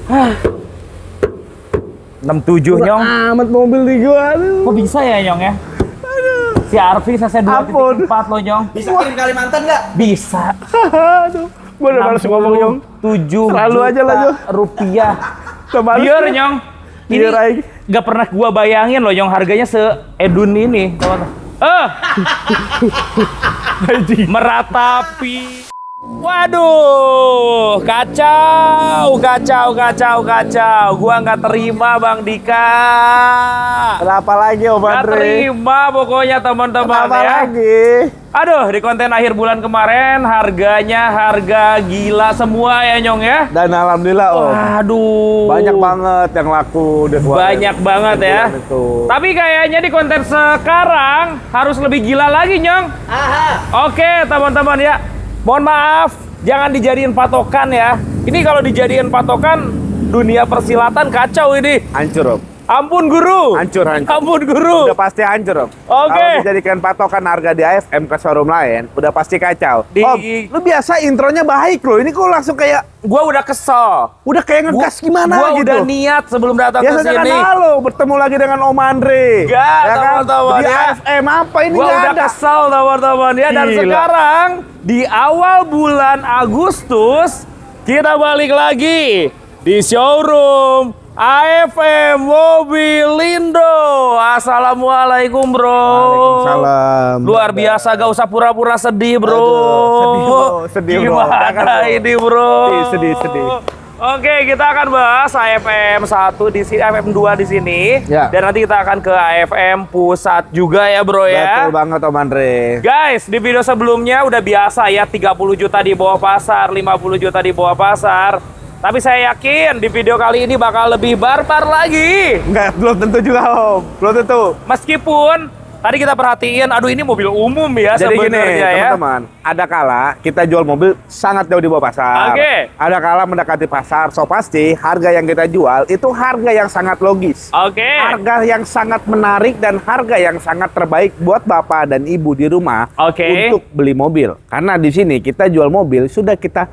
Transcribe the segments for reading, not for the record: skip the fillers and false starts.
67 Nyong. Amat mobil di gua. Kok bisa ya Nyong ya? Si Arfi CC 2.4 loh Nyong. Bisa kirim Kalimantan nggak? Bisa. Aduh, gua udah males ngomong, Nyong. 7 Selalu aja lah, Nyong. rupiah. Kembali. Biar Nyong. Ini Biar aja. gak pernah gua bayangin loh Nyong, harganya se-edun ini. Meratapi. Waduh, kacau. Gua nggak terima Bang Dika. Kenapa lagi, Om Nggak Andre? terima pokoknya teman-teman Kenapa ya. lagi? Aduh, di konten akhir bulan kemarin harganya harga gila semua ya Nyong ya. Dan alhamdulillah, Om. Waduh. Banyak banget yang laku di kemarin. Banyak banget ya. Itu. Tapi kayaknya di konten sekarang harus lebih gila lagi Nyong. Aha. Oke teman-teman ya. Mohon maaf, jangan dijadiin patokan ya. Ini kalau dijadiin patokan, dunia persilatan kacau ini. Hancur, Om. Ampun guru. Hancur. Ampun guru. Udah pasti hancur, Om. Oke. Kalau dijadikan patokan harga di AFM ke showroom lain, udah pasti kacau. Om, lu biasa intronya baik loh. Ini kok langsung kayak Gua udah kesel. udah kayak ngegas gimana Gua gitu. udah niat sebelum datang ke Biasanya kan sini. halo, bertemu lagi dengan Om Andre. Enggak, Ya kan? teman-teman Di ya. AFM apa ini Gua nggak udah ada. kesel teman-teman ya. Dan Gila. sekarang di awal bulan Agustus kita balik lagi di showroom AFM Mobilindo. Assalamualaikum bro. Waalaikumsalam. Luar biasa, gak usah pura-pura sedih bro. Aduh, sedih bro. Gimana Jangan, bro. ini bro? Sedih. Oke, kita akan bahas AFM 1 di sini, AFM 2 di sini. Ya. Dan nanti kita akan ke AFM pusat juga ya bro ya. Betul banget Om Andre. Guys, di video sebelumnya udah biasa ya 30 juta di bawah pasar, 50 juta di bawah pasar. Tapi saya yakin di video kali ini bakal lebih barbar lagi. Enggak, belum tentu juga Om. Belum tentu. Meskipun tadi kita perhatiin, aduh ini mobil umum ya Jadi gini, sebenarnya ya. teman-teman, ada kala kita jual mobil sangat jauh di bawah pasar. Oke. Ada kala mendekati pasar, so pasti harga yang kita jual itu harga yang sangat logis. Oke. Harga yang sangat menarik dan harga yang sangat terbaik buat bapak dan ibu di rumah Oke. untuk beli mobil. Karena di sini kita jual mobil sudah kita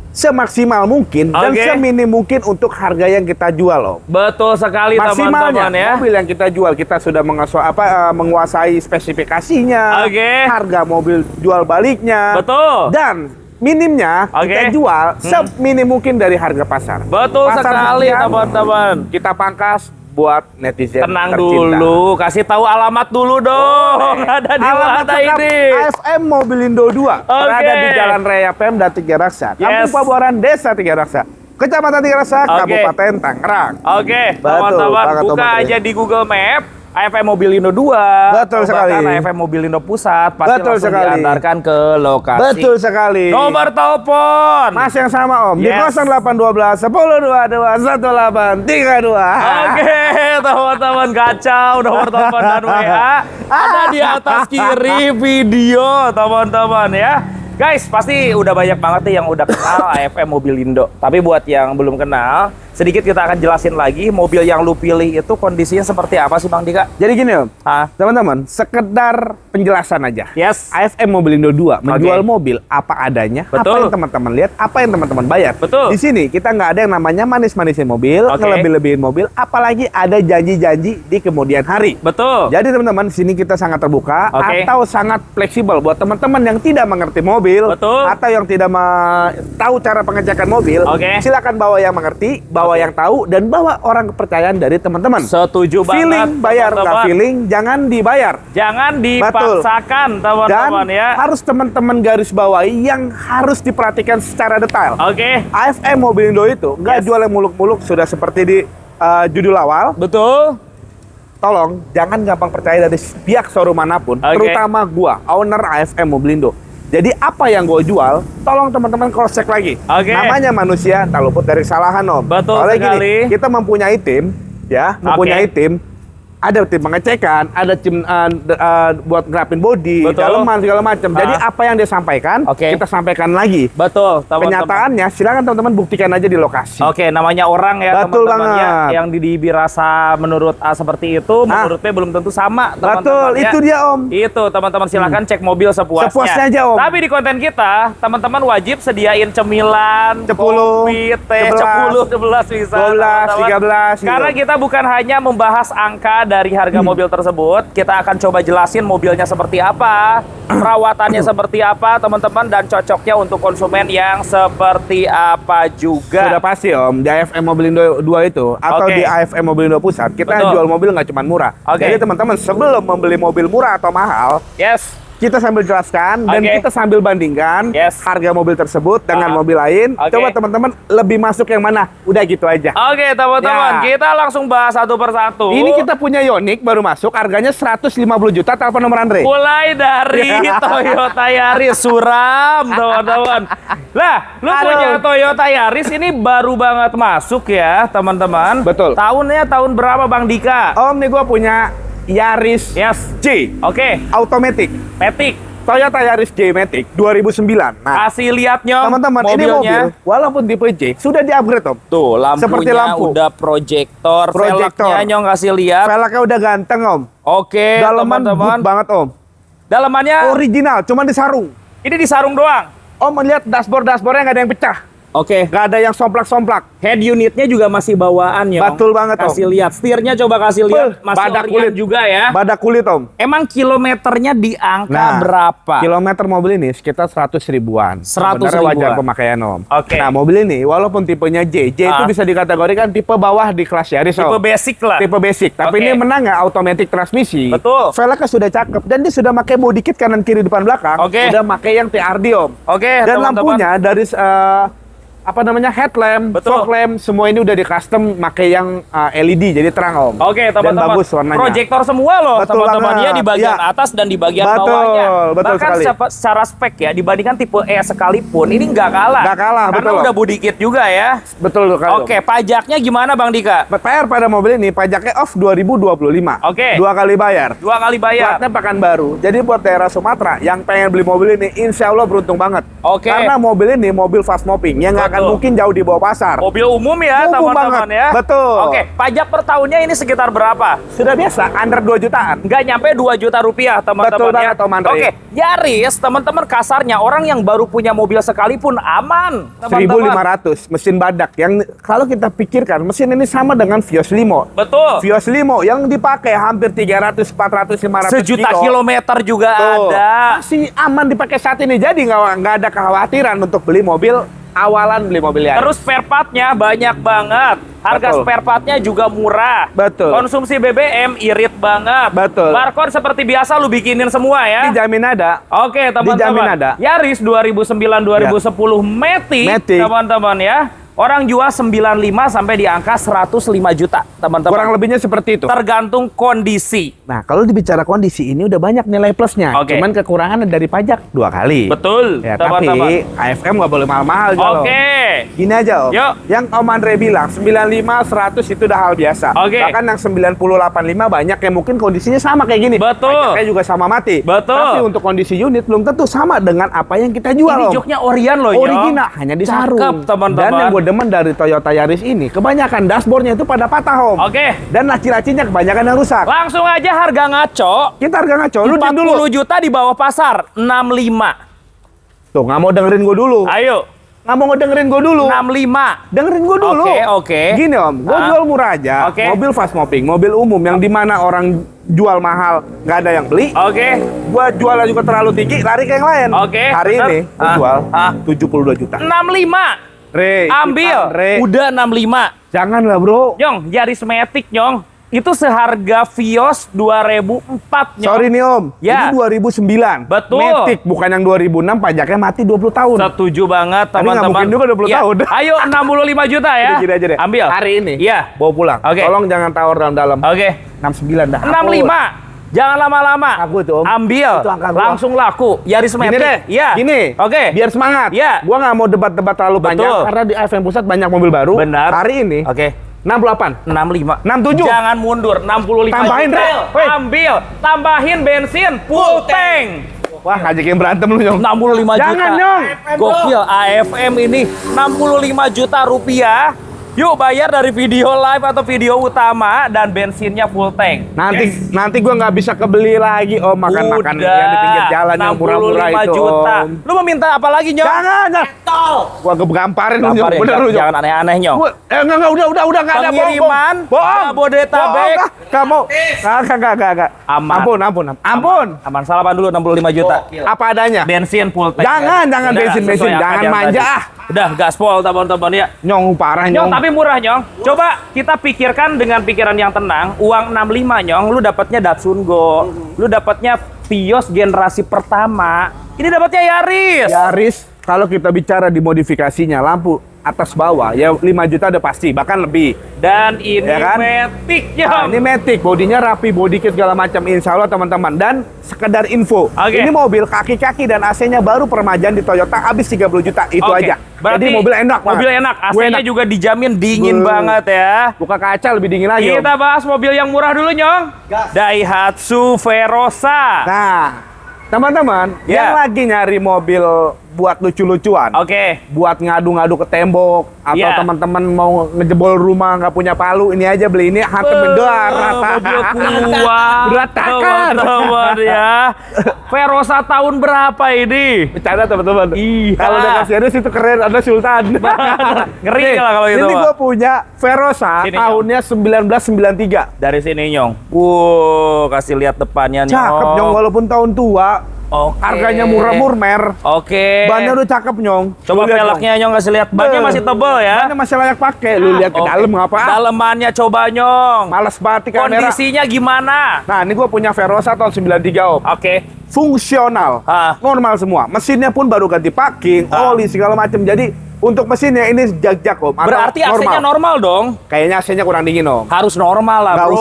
semaksimal mungkin dan Oke. seminim mungkin untuk harga yang kita jual, Om. Betul sekali teman-teman Maksimalnya ya. mobil yang kita jual kita sudah menguasai spesifikasinya, Oke. harga mobil jual baliknya, Betul. dan minimnya Oke. kita jual seminim mungkin dari harga pasar. Betul Pasar sekali sekian, teman-teman. kita pangkas buat netizen Tenang tercinta. dulu, kasih tahu alamat dulu dong. Ada di Alamat mana lengkap ini? AFM Mobilindo 2 berada di Jalan Raya Pemda Tiga Raksa, Kampung Yes. Pabuaran, Desa Tiga Raksa, Kecamatan Tiga Raksa, Oke. Kabupaten Tangerang. Oke, Betul teman-teman banget, buka teman-teman. aja di Google Map AFM Mobilindo 2. Betul atau sekali. bahkan AFM Mobilindo Pusat pasti Betul langsung sekali. diantarkan ke lokasi. Betul sekali. Nomor telepon. Mas yang sama Om, Yes. di 0812 1022 1832. Oke, teman-teman kacau nomor telepon dan WA ada di atas kiri video, teman-teman ya. Guys, pasti udah banyak banget nih yang udah kenal AFM Mobilindo. Tapi buat yang belum kenal, sedikit kita akan jelasin lagi mobil yang lu pilih itu kondisinya seperti apa sih Bang Dika? Jadi gini Om, Hah? teman-teman, sekedar penjelasan aja. Yes. AFM Mobilindo 2 menjual mobil apa adanya, apa Betul. yang teman-teman lihat, apa yang teman-teman bayar. Betul. Di sini kita nggak ada yang namanya manis-manisin mobil, Oke. ngelebih-lebihin mobil, apalagi ada janji-janji di kemudian hari. Betul. Jadi teman-teman, di sini kita sangat terbuka Oke. atau sangat fleksibel buat teman-teman yang tidak mengerti mobil Betul. atau yang tidak tahu cara pengecekan mobil. Oke. Silakan bawa yang mengerti, bawa yang tahu, dan bawa orang kepercayaan dari teman-teman. Setuju banget. Feeling bayar, nggak teman-teman. feeling jangan dibayar. Jangan dipaksakan, Dan teman-teman ya. harus teman-teman garis bawahi yang harus diperhatikan secara detail. Oke. AFM Mobilindo itu nggak Yes. jual yang muluk-muluk, sudah seperti di judul awal. Betul. Tolong jangan gampang percaya dari pihak showroom manapun, Oke. terutama gua, owner AFM Mobilindo. Jadi apa yang gue jual, tolong teman-teman cross check lagi. Oke. Namanya manusia, tak luput dari kesalahan Om. Betul Soalnya sekali. gini, kita mempunyai tim, ya, mempunyai tim Ada tim pengecekan, ada tim buat ngerapin body, Betul. daleman segala macam. Jadi Ah. apa yang dia sampaikan, Oke. kita sampaikan lagi. Betul, teman-teman. Kenyataannya silakan teman-teman buktikan aja di lokasi. Oke, namanya orang ya Betul teman-teman ya, banget. yang dirasa menurut A seperti itu, menurut B belum tentu sama teman-teman. Betul, ya. itu dia Om. Itu teman-teman silakan cek mobil sepuasnya. Sepuasnya aja, Om. Tapi di konten kita, teman-teman wajib sediain cemilan, 10, kopi, teh, 11 bisa. 12, teman-teman. 13 gitu. Karena kita bukan hanya membahas angka dari harga mobil tersebut, kita akan coba jelasin mobilnya seperti apa, perawatannya seperti apa, teman-teman, dan cocoknya untuk konsumen yang seperti apa juga. Sudah pasti Om, di AFM Mobilindo 2 itu atau Oke. di AFM Mobilindo Pusat, kita Betul. jual mobil nggak cuma murah. Oke. Jadi teman-teman sebelum membeli mobil murah atau mahal, Yes. kita sambil jelaskan dan Oke. kita sambil bandingkan Yes. harga mobil tersebut dengan Ah. mobil lain. Oke. Coba teman-teman lebih masuk yang mana? Udah gitu aja. Oke, teman-teman, Ya. kita langsung bahas satu persatu. Ini kita punya Ioniq baru masuk, harganya 150 juta. Telepon nomor Andre. Mulai dari Toyota Yaris suram, teman-teman. Lah, lu Halo. punya Toyota Yaris ini baru banget masuk ya, teman-teman. Betul. Tahunnya tahun berapa, Bang Dika? Om, nih gua punya Yaris Yes. J Oke, Automatic. Matic. Toyota Yaris J Matic 2009. Nah, Kasih lihat nyong teman-teman, ini mobil walaupun tipe J sudah di-upgrade, Om. Tuh, lampunya Seperti lampu. udah proyektor. Proyektor. Velgnya nyong kasih lihat. Velgnya udah ganteng, Om. Oke, Dalaman teman-teman. good banget, Om. Dalamannya Original, cuman disarung. ini disarung doang. Om melihat dashboardnya nggak ada yang pecah. Oke. Nggak ada yang somplak-somplak. Head unitnya juga masih bawaan ya. Betul banget, Om. Kasih lihat. Setirnya coba kasih lihat. Masih badak orian kulit juga ya. Badak kulit, Om. Emang kilometernya di angka Nah, berapa? Kilometer mobil ini sekitar 100 ribuan. 100 Sebenarnya wajar ribuan. pemakaian, Om. Oke. Nah, mobil ini walaupun tipenya J itu Ah. bisa dikategorikan tipe bawah di kelas Yaris, Tipe Om. basic lah. Tipe basic. Oke. Tapi ini menang nggak automatic transmisi. Betul. Velgnya sudah cakep dan dia sudah pakai body kit kanan kiri depan belakang. Oke. Udah pakai yang TRD, Om. Oke, Dan teman-teman. lampunya dari headlamp, Betul. fog lamp, semua ini udah di custom pakai yang LED jadi terang, Om. Oke, Dan teman-teman. bagus warnanya. Proyektor semua loh, Betul teman-teman. banget. Ya di bagian Ya. atas dan di bagian Betul, bawahnya. betul Bahkan sekali. secara spek ya, dibandingkan tipe E sekalipun, ini nggak kalah. Nggak kalah, Karena betul, udah Om. body kit juga ya. Betul sekali, Om. Oke, pajaknya gimana Bang Dika? PR pada mobil ini pajaknya off 2025. Oke. 2 kali bayar. 2 kali bayar. Platnya Pekanbaru. Jadi buat daerah Sumatera yang pengen beli mobil ini, insya Allah beruntung banget. Oke. Karena mobil ini mobil fast mopping yang nggak akan Betul. mungkin jauh di bawah pasar. Mobil umum ya, Umum teman-teman banget. ya. Betul. Oke, pajak per tahunnya ini sekitar berapa? Sudah biasa, under 2 jutaan. Nggak nyampe 2 juta rupiah, teman-teman Betul ya. banget, Om Andre. Oke, Yaris, teman-teman, kasarnya orang yang baru punya mobil sekalipun aman, teman-teman. 1.500 mesin badak yang kalau kita pikirkan mesin ini sama dengan Vios Limo. Betul. Vios Limo yang dipakai hampir 300, 400, 500 Sejuta kilo. kilometer juga Tuh, ada. masih aman dipakai saat ini. Jadi nggak ada kekhawatiran untuk beli mobil awalan beli mobil Yaris. Terus spare part-nya banyak banget. Harga Betul. spare part-nya juga murah. Betul. Konsumsi BBM irit banget. Betul. Barcode seperti biasa lu bikinin semua ya. Dijamin ada. Oke, teman-teman. Dijamin ada. Yaris 2009-2010 Matic, Matic. teman-teman ya. Orang jual 95 sampai di angka 105 juta, teman-teman. Kurang lebihnya seperti itu. Tergantung kondisi. Nah, kalau dibicara kondisi ini udah banyak nilai plusnya. Oke. Cuman kekurangannya dari pajak 2 kali. Betul, Ya, teman-teman. tapi AFM nggak boleh mahal-mahal, Jalo. Oke. Gini aja, Om. Yuk. Yang Om Andre bilang 95, 100 itu udah hal biasa. Oke. Bahkan yang 90, 85 banyak yang mungkin kondisinya sama kayak gini. Betul. Pajaknya juga sama mati. Betul. Tapi untuk kondisi unit belum tentu sama dengan apa yang kita jual, Ini Om. joknya Orion loh, Yo. Original, hanya disarung. Cakep, teman-teman. Dan yang gue demen dari Toyota Yaris ini, kebanyakan dashboardnya itu pada patah, Om. Oke. Dan laci-lacinya kebanyakan yang rusak. Langsung aja harga ngaco. Kita harga ngaco, lu diem dulu. 40 juta di bawah pasar, 65. Tuh, nggak mau dengerin gue dulu. Ayo, Nggak mau ngedengerin gue dulu. 65. Dengerin gue dulu. Oke. Gini, Om, gue Ah. jual murah aja. Oke. Mobil fast mopping, mobil umum yang dimana orang jual mahal nggak ada yang beli. Oke. Gue jualnya juga terlalu tinggi, lari ke yang lain. Oke, Hari bener. ini gue jual 72 juta. 65. Re, Ambil. Re. Udah 65. Janganlah, bro. Nyong, Yaris Matic, Nyong. Itu seharga Vios 2004, Nyong. Sorry nih, Om. Ya. Ini 2009. Betul. Matic, bukan yang 2006, pajaknya mati 20 tahun. Setuju banget, Tapi nggak teman-teman. mungkin juga 20 Ya, tahun. Ayo, 65 juta ya. Udah, gini aja deh. Ambil. Hari ini. Iya. Bawa pulang. Oke. Tolong jangan tawar dalam-dalam. Oke. 69 dah. 65. Jangan lama-lama. Aku tuh, Om. Ambil. Itu angka gua. Langsung laku. Yaris Gini Matic. deh, Iya. gini. Oke. Biar semangat. Iya. Gua nggak mau debat-debat terlalu panjang Betul. karena di AFM Pusat banyak mobil baru. Benar. Hari ini Oke. 68. 65. 67. Jangan mundur, 65 Tambahin, juta. Re. Woi. Ambil, tambahin bensin full tank. Wah, ngajakin berantem lu, Nyong. 65 juta. Jangan, Nyong. Gokil, AFM ini 65 juta rupiah. Yuk bayar dari video live atau video utama dan bensinnya full tank. Nanti gua nggak bisa kebeli lagi, Om. Makan-makan yang di pinggir jalan yang murah-murah 65 itu, juta. Om. Lu mau minta apa lagi, Nyong? Jangan. Gua gamparin lu, Nyong. Gamparin, Bener lu, Nyong. jangan aneh-aneh, Nyong. Enggak, udah, enggak ada Pengiriman Jabodetabek. Kamu, enggak. Aman. Ampun. Aman, salaman dulu 65 juta. Apa adanya? Bensin full tank. Jangan Udah, bensin, sesuai apa jangan yang manja. tadi. Udah, gaspol teman-teman ya. Nyong, parah, Nyong, Nyong. tapi murah, Nyong. Coba kita pikirkan dengan pikiran yang tenang. Uang 65, Nyong, lu dapatnya Datsun Go. Lu dapatnya Vios generasi pertama. Ini dapatnya Yaris. Yaris, kalau kita bicara di modifikasinya, lampu atas bawah, ya 5 juta udah pasti, bahkan lebih. Dan ini Ya kan? Matic, Nyong. Nah, ini Matic, bodinya rapi, body kit segala macam, insya Allah teman-teman. Dan sekedar info, Oke. ini mobil kaki-kaki dan AC-nya baru permajaan di Toyota, habis 30 juta, itu Oke. aja. Berarti Jadi mobil enak banget. Mobil enak, Gue AC-nya juga dijamin dingin banget ya. Buka kaca lebih dingin lagi, Om. Kita bahas mobil yang murah dulu, Nyong. Daihatsu Verosa. Nah, teman-teman, Ya. yang lagi nyari mobil buat lucu-lucuan, Oke. buat ngadu-ngadu ke tembok, atau Ya. teman-teman mau ngejebol rumah nggak punya palu, ini aja beli ini, hantem mendor. Mobil kuat. Berantakan. Teman-teman ya. Verosa tahun berapa ini? Bercanda teman-teman. Iya. Kalau udah serius itu keren, ada Sultan. Ngeri Nih, lah kalau gitu, Ini Pak. gue punya Verosa Sini, tahunnya 1993. Dari sini, Nyong. Kasih lihat depannya, Nyong. Cakep, Nyong, walaupun tahun tua. Oke. Harganya murah murmer. Oke. Bannya udah cakep, Nyong. Coba Lu lihat, velgnya, Nyong, kasih lihat. Bannya masih tebel ya. Bannya masih layak pakai. Lu lihat ke Oke. dalam ngapa? Dalemannya coba, Nyong. Males banget di kamera. Kondisinya gimana? Nah, ini gue punya Verosa tahun 93, Om. Oke. Fungsional. Ah. Normal semua. Mesinnya pun baru ganti packing, oli segala macam. Jadi untuk mesinnya ini jag-jag, Om. Atau Berarti AC-nya normal dong? Kayaknya AC-nya kurang dingin, Om. Harus normal lah, Nggak bro.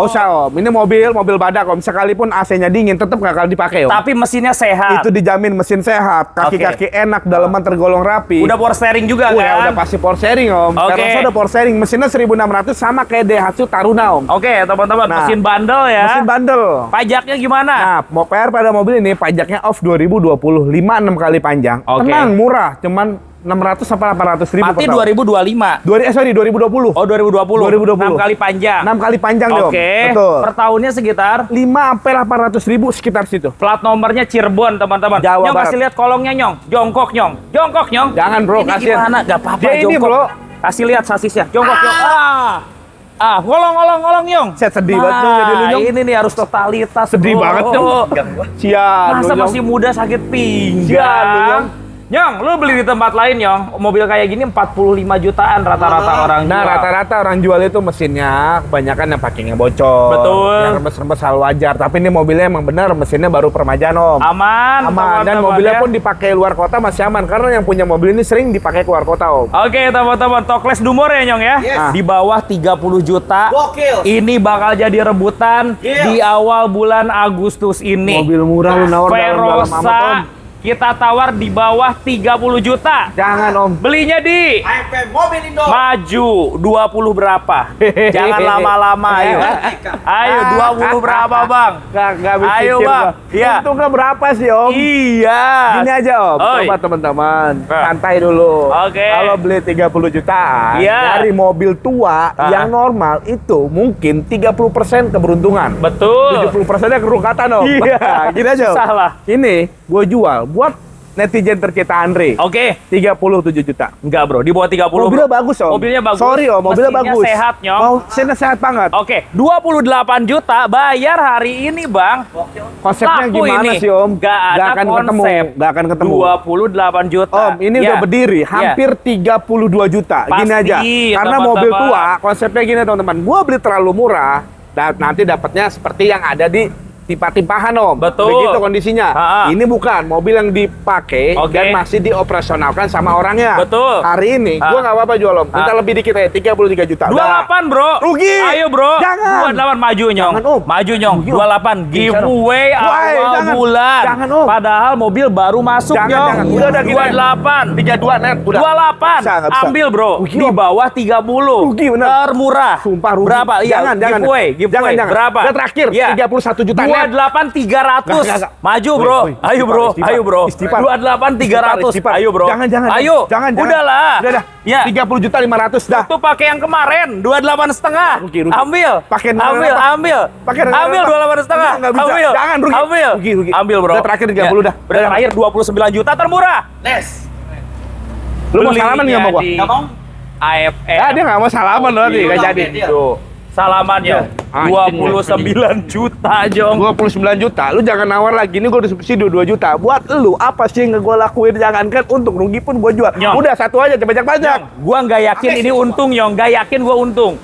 usah, Om. Ini mobil badak, Om. Sekalipun AC-nya dingin, tetap nggak akan dipakai, Om. Tapi mesinnya sehat. Itu dijamin mesin sehat, kaki-kaki enak, daleman tergolong rapi. Udah power steering juga kan? Udah pasti power sharing, Om. Oke. Verosa udah power sharing, mesinnya 1600 sama kayak Daihatsu Taruna, Om. Oke, teman-teman, Nah, mesin bandel ya. Mesin bandel. Pajaknya gimana? Nah, mau PR pada mobil ini pajaknya off 2020, 5-6 kali panjang. Oke. Tenang, murah, cuman 600 sampai 800 ribu Mati per tahun. 2025. 2020. Oh, 2020. 2020. 6 kali panjang. 6 kali panjang, Om. Oke. Betul. Per tahunnya sekitar 5 sampai 800 ribu sekitar situ. plat nomornya Cirebon, teman-teman. Jawa Nyong, Barat. kasih lihat kolongnya, Nyong. Jongkok, Nyong. Jongkok, Nyong. Jangan, bro, Ini kasihan. gimana? Gak apa-apa, Dia ini, jongkok. bro. Kasih lihat sasisnya. Jongkok, Nyong. Ngolong, Nyong. Set sedih banget tuh jadi lu, Nyong. Ini nih harus totalitas. Sedih bro. banget, Nyong. Sian, Masa lu, Nyong. masih muda sakit Sian, lu, pinggang? Nyong. Nyong, lu beli di tempat lain, Nyong. Mobil kayak gini 45 jutaan rata-rata orang Nah, jual. rata-rata orang jual itu mesinnya kebanyakan yang packingnya bocor. Betul. Yang rembes-rembes hal wajar. Tapi ini mobilnya emang benar mesinnya baru permajaan, Om. Aman, Aman. Dan teman-teman, mobilnya ya. pun dipakai luar kota masih aman. Karena yang punya mobil ini sering dipakai keluar kota, Om. Oke, teman-teman, tokles Dumor ya, Nyong ya. Yes. Di bawah 30 juta. Gokil. Ini bakal jadi rebutan di awal bulan Agustus ini. Mobil murah lu nawar dalam-dalam amat, Om. Verosa kita tawar di bawah 30 juta. Jangan, Om. Belinya di AFM Mobil Indo. maju 20 berapa? Jangan lama-lama, ayo. Ayo 20 berapa, Bang? Gak habis Ayo, pikir, Bang. Bang. Iya. Untungnya berapa sih, Om? Iya. Gini aja, Om. Oi. Coba teman-teman, Nah. santai dulu. Oke. Kalau beli 30 jutaan, Iya. dari mobil tua Ah. yang normal itu mungkin 30% keberuntungan. Betul. 70%-nya kerukatan, Om. Iya. Gini aja, Om. Salah. Ini gue jual buat netizen tercinta Andre. Oke. 37 juta. Enggak, bro. Di bawah 30. Mobilnya bro. bagus, Om. Mobilnya bagus. Sorry, Om. Mobilnya Mesinnya bagus. sehat, Nyong. Mesinnya sehat banget. Oke, 28 juta bayar hari ini, Bang. Konsepnya Laku gimana ini. sih, Om? Gak ada akan ketemu. konsep. Gak akan ketemu. 28 juta. Om, ini Ya. udah berdiri hampir 32 juta. Gini Pasti, aja. Karena teman-teman. mobil tua, konsepnya gini, teman-teman. Gua beli terlalu murah, dan nanti dapatnya seperti yang ada di timpa-timpahan Om. Betul. Begitu kondisinya. Ini bukan mobil yang dipakai dan masih dioperasionalkan sama orangnya. Betul. Hari ini gua nggak apa-apa jual Om. Minta lebih dikit aja, 33 juta. 28 bro. Rugi. Ayo bro. Jangan. 28 maju nyong. Jangan, Om. Maju nyong. 28 giveaway awal jangan. bulan. Jangan, Om. Padahal mobil baru masuk Jangan, nyong. jangan. Udah gini. 28. 32 net. Udah. 28. Bisa, nggak bisa. Ambil bro. Rugi, Di Om. bawah 30. Rugi, bener. Termurah. Sumpah rugi. Berapa? Iya. Jangan. Giveaway. Jangan. Berapa? Udah terakhir. Iya. 31 juta net. 28 300. Nggak. Maju bro. Woi, Ayo bro. istighfar. Ayo bro. Istighfar. 28 300. Istighfar. Ayo bro. Jangan. Ayo. Jangan. Udahlah. Udah. Ya. 30 juta 500 dah. Itu pakai yang kemarin 28 setengah. Rugi. Ambil. Pakai ambil. Pakai Ambil 28 setengah. Nggak bisa. Ambil. Jangan rugi. Ambil. Rugi. Ambil bro. Udah terakhir 30 dah. Terakhir 29 juta termurah. Lu mau salaman nggak sama gua? Nggak mau. AFM. Dia nggak mau salaman loh nih, nggak jadi. Tuh. Salaman ya. Anjing, 29 juta Jong. 29 juta, lu jangan nawar lagi. Ini gua udah subsidi 2 juta. Buat lu, apa sih yang gua lakuin? Jangankan untung, rugi pun gua jual. Nyong. Udah satu aja, pajak-pajak. Gua nggak yakin ini untung Nyong. Nggak yakin gua untung.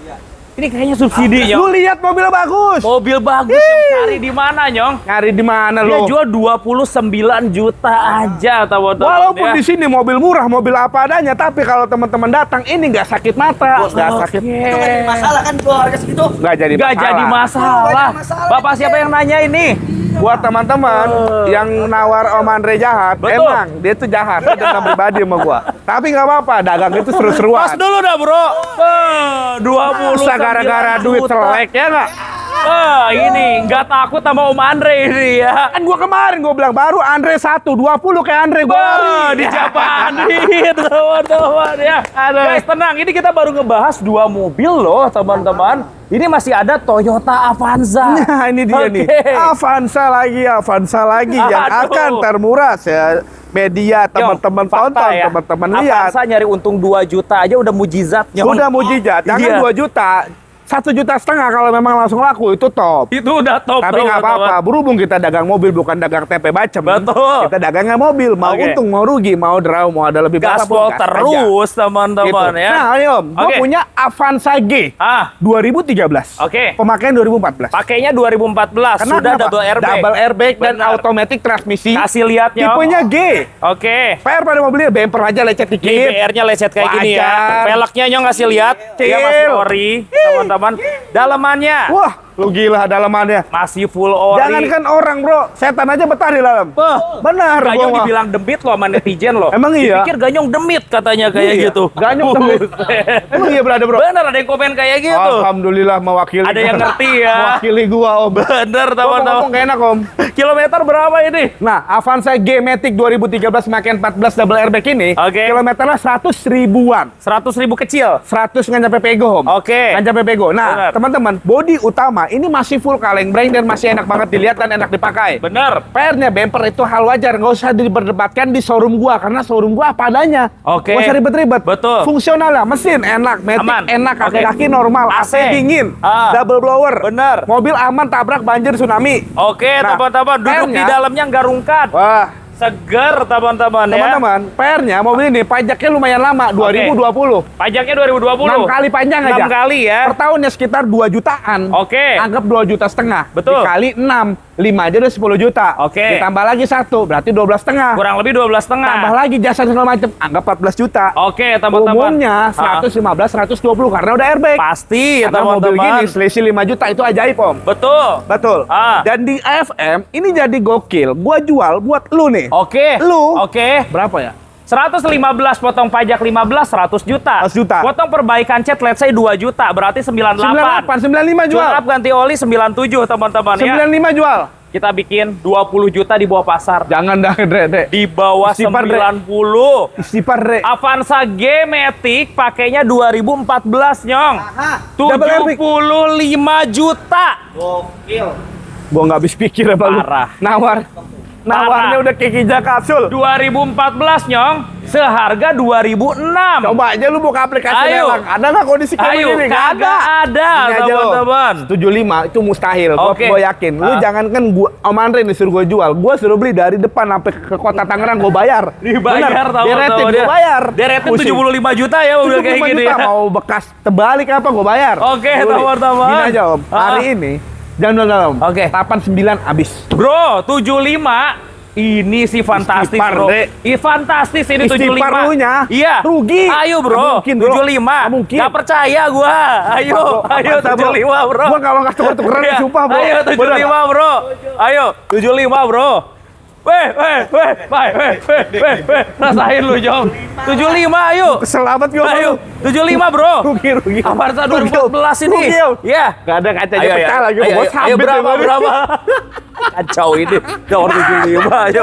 Ini kayaknya subsidi Nyong. Lu lihat mobilnya bagus. Mobil bagus yang cari di mana Nyong? Nyari di mana Dia lu? jual 29 juta aja teman-teman. Walaupun ya. di sini mobil murah, mobil apa adanya, tapi kalau teman-teman datang ini nggak sakit mata, nggak sakit. Itu nggak jadi masalah kan jual harga segitu. Nggak jadi Nggak masalah. jadi masalah. Nggak jadi masalah. Bapak siapa yang nanya ini? Buat teman-teman yang nawar Om Andre jahat, Betul. emang dia tuh jahat, dia dendam pribadi sama gua. Tapi nggak apa-apa, dagang itu seru-seruan. Pas dulu dah bro. 29 Masa gara-gara duit juta. selek ya nggak? Ini nggak takut sama Om Andre ini ya. Kan gua kemarin gua bilang baru Andre 120 kayak Andre gua lari. Dijapanin teman-teman ya. Guys tenang, ini kita baru ngebahas 2 mobil loh teman-teman. Ini masih ada Toyota Avanza. Nah ini dia nih. Avanza lagi yang Aduh. akan termurah. Media teman-teman fakta tonton, ya. teman-teman lihat. Avanza nyari untung 2 juta aja udah mujizat. Nyong. Udah mujizat. Jangan Iya. 2 juta. 1,5 juta kalau memang langsung laku itu top. Itu udah top. Tapi nggak teman-teman. apa-apa, berhubung kita dagang mobil bukan dagang tempe bacem. Betul. Kita dagangnya mobil, mau Oke. untung, mau rugi, mau draw, mau ada lebih berapa pun, Gaspol gas aja. terus teman-teman Gitu. ya. Nah, ini Om, gua Oke. punya Avanza G 2013. Oke. Pemakaian 2014. Pakainya 2014. Karena Sudah kenapa? double airbag. Double airbag dan Benar. automatic transmisi. Kasih lihat Nyong. Tipenya G. Oke. PR pada mobilnya bumper aja lecet dikit. BR-nya lecet kayak gini ya. Wajar. Velgnya Nyong ngasih lihat. Dia Kecil. masih ori, teman-teman. Dalamannya Wah, lu gila dalamannya. masih full ori. Jangankan orang, Bro. Setan aja betah di dalam. Benar, Ganyong gua. dibilang demit loh sama netizen loh. Emang iya? Dipikir Ganyong demit katanya kayak Iya. gitu. Ganyong demit. Emang iya berada, Bro? Bener ada yang komen kayak gitu. Alhamdulillah mewakili. Ada yang ngerti ya. Mewakili gua, Om. Bener Gua teman-teman. ngomong gak enak, Om. Kilometer berapa ini? Nah, Avanza G Matic 2013 makin 14 double airbag ini, Oke. kilometernya 100 ribuan. 100.000 kecil. 100 nggak nyampe pego, Om. Oke. Nggak nyampe pego. Nah, Benar. teman-teman, bodi utama ini masih full kaleng breng dan masih enak banget dilihat dan enak dipakai. Bener. PR-nya bumper itu hal wajar, nggak usah diperdebatkan di showroom gua karena showroom gua apa adanya. Oke. Nggak usah ribet-ribet. Betul. Fungsional lah, mesin enak, matic Aman. enak, Oke. kaki-kaki normal, AC AC. dingin, Ah. double blower. Bener. Mobil aman tabrak banjir tsunami. Oke Nah, teman-teman, duduk di PR-nya dalamnya nggak rungkat. Wah, Seger teman-teman ya. teman-teman, PR-nya mobil ini pajaknya lumayan lama, 2020. Pajaknya 2020. 6 kali panjang aja. 6 kali ya. Per tahunnya sekitar 2 jutaan. Oke. Anggap 2,5 juta. Betul. Dikali 6, 5 aja udah 10 juta. Oke. Ditambah lagi 1, berarti 12,5. Kurang lebih 12,5. Tambah lagi jasa segala macam, anggap 14 juta. Oke teman-teman. Umumnya 115, 120 karena udah airbag. Pasti Karena mobil teman-teman. gini selisih 5 juta itu ajaib, Om. Betul. Betul. Ah. Dan di AFM ini jadi gokil. Gua jual buat lu nih. Oke. Lu. Oke. Berapa ya? 115 potong pajak 15, 100 juta. 100 juta. Potong perbaikan cat let's say 2 juta, berarti 98. 98, 95 jual. Tune up ganti oli 97 teman-teman ya. 95 jual. Kita bikin 20 juta di bawah pasar. Jangan dah, Dre. Di bawah Istighfar, Dre. 90. Istighfar, Dre. Avanza G Matic pakainya 2014, Nyong. Double airbag. 75 juta. Gokil. Gua nggak habis pikir apa lu. Parah. Nawarnya udah kayak kijak kapsul. 2014, Nyong. Seharga 2006. Coba aja lu buka aplikasi Ayo. lelang. Ada nggak kondisi kayak Ayo, begini? Nggak kagak ada, Ini aja lo. teman-teman. 75 itu mustahil. Oke. Gua yakin. Lu Ah. jangankan gua Om Andre nih suruh gua jual. Gua suruh beli dari depan sampai ke kota Tangerang gua bayar. Dibayar Bener. Diretin dia. gua bayar. Diretin Pusing. 75 juta ya mobil kayak 75 gini juta, ya. mau bekas terbalik apa gua bayar. Oke, Gua beli. teman-teman. Gini aja Om. Ah. Hari ini Jangan dalam. Oke. 89 habis. Bro, 75 ini sih fantastis, Istighfar, bro. Dek. Fantastis ini 75. Istighfar lu nya. Iya. Rugi. Ayo, bro. Nggak mungkin, bro. 75. Nggak mungkin. Nggak percaya gua. Ayo, ayo 75, bro. Gua kalau nggak tuker-tukeran Iya. sumpah, bro. Ayo 75, bro. Ayo 75, bro. Weh, rasain lu, Jong. 75, ayo. Selamat gua. Ayo, 75, bro. Rugi. Avanza 2014 ini. Rugi, Om. Iya. Gak ada kacanya Ayo, pecah lagi. ayo, Bos, ayo, sabit berapa, ya, Bang. berapa? Kacau ini. Nomor 75, ayo.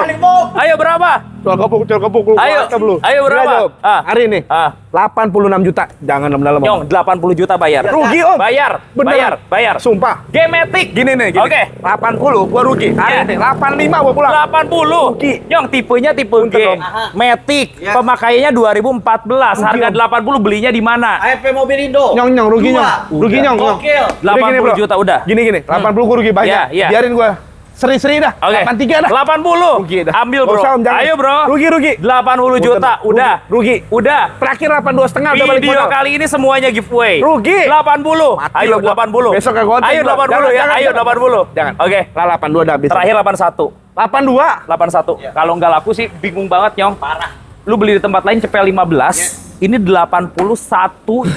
Ayo, berapa? Jual kepuk lu. Ayo, Mantap lu. ayo berapa? Gila, Om. Ah. Hari ini 86 juta. Jangan dalam-dalam. Om. Nyong, 80 juta bayar. Rugi, Om. Bayar, Bener. bayar. Sumpah. Gematic. Gini nih, gini. Oke. 80 gua rugi. Hari Iya. ini 85 gua pulang. 80. Rugi. Nyong, tipenya tipe G. Punten, Om. Matic. Ya. Pemakaiannya 2014. Rugi, Harga Om. 80 belinya di mana? AFP Mobil Indo. Nyong, rugi, Dua. Nyong. Rugi, Nyong. Gokil. 80 juta udah. Gini, 80 gua rugi banyak. Iya, iya. Biarin gua seri-seri dah. Oke. 83 dah. 80. Rugi dah. Ambil, Nggak bro. usah, Om, jangan. Ayo, bro. Rugi. 80 juta. Udah. Rugi. Udah. Terakhir 82,5 udah balik Video modal. kali ini semuanya giveaway. Rugi. 80. Mati Ayo lo gua. 80. Besok ke konten Ayo gua. 80 ya. Jangan, Ayo jangan. 80. Jangan. Oke. Lah 82 udah habis. Terakhir 81. 82. 81. Kalau nggak laku sih bingung banget, Nyong. Parah. Lu beli di tempat lain cepet 15. Ini 81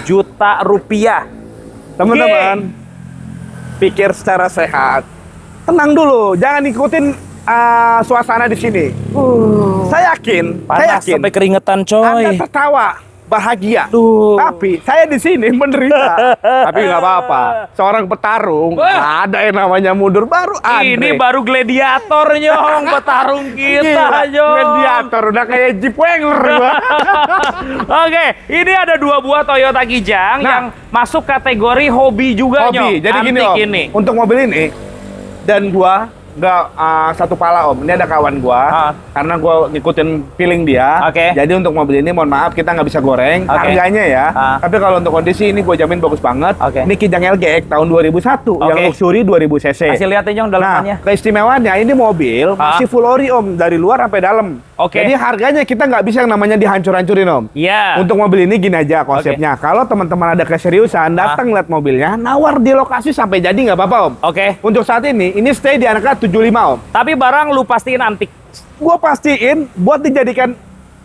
juta rupiah. Teman-teman, pikir secara sehat. Tenang dulu, jangan ikutin suasana di sini. Saya yakin, Panas sampai keringetan, coy. Anda tertawa, bahagia. Tuh. Tapi saya di sini menderita. Tapi nggak apa-apa. Seorang petarung, Wah. nggak ada yang namanya mundur. Baru Ini Andre. baru gladiator, Nyong. Petarung kita, Gila, Nyong. Gladiator udah kayak Jeep Wrangler gua. Oke, ini ada 2 buah Toyota Kijang Nah. yang masuk kategori hobi juga, Nyong. Hobi. Jadi gini, Antik Om. ini. Untuk mobil ini dan gua nggak satu pala, Om. Ini ada kawan gua. Karena gua ngikutin feeling dia. Oke. Jadi untuk mobil ini mohon maaf kita nggak bisa goreng Oke. harganya ya. Tapi kalau untuk kondisi ini gua jamin bagus banget. Oke. Ini Kijang LGX tahun 2001 yang Oke. luxury 2000 cc. Kasih lihatin, Nyong, dalamannya. Nah, keistimewaannya ini mobil masih full ori, Om, dari luar sampai dalam. Oke. Jadi harganya kita nggak bisa yang namanya dihancur-hancurin, Om. Iya. Untuk mobil ini gini aja konsepnya. Kalau teman-teman ada keseriusan, datang lihat mobilnya, nawar di lokasi sampai jadi nggak apa-apa, Om. Oke. Untuk saat ini stay di angka 75, Om. Tapi barang lu pastiin antik. Gua pastiin buat dijadikan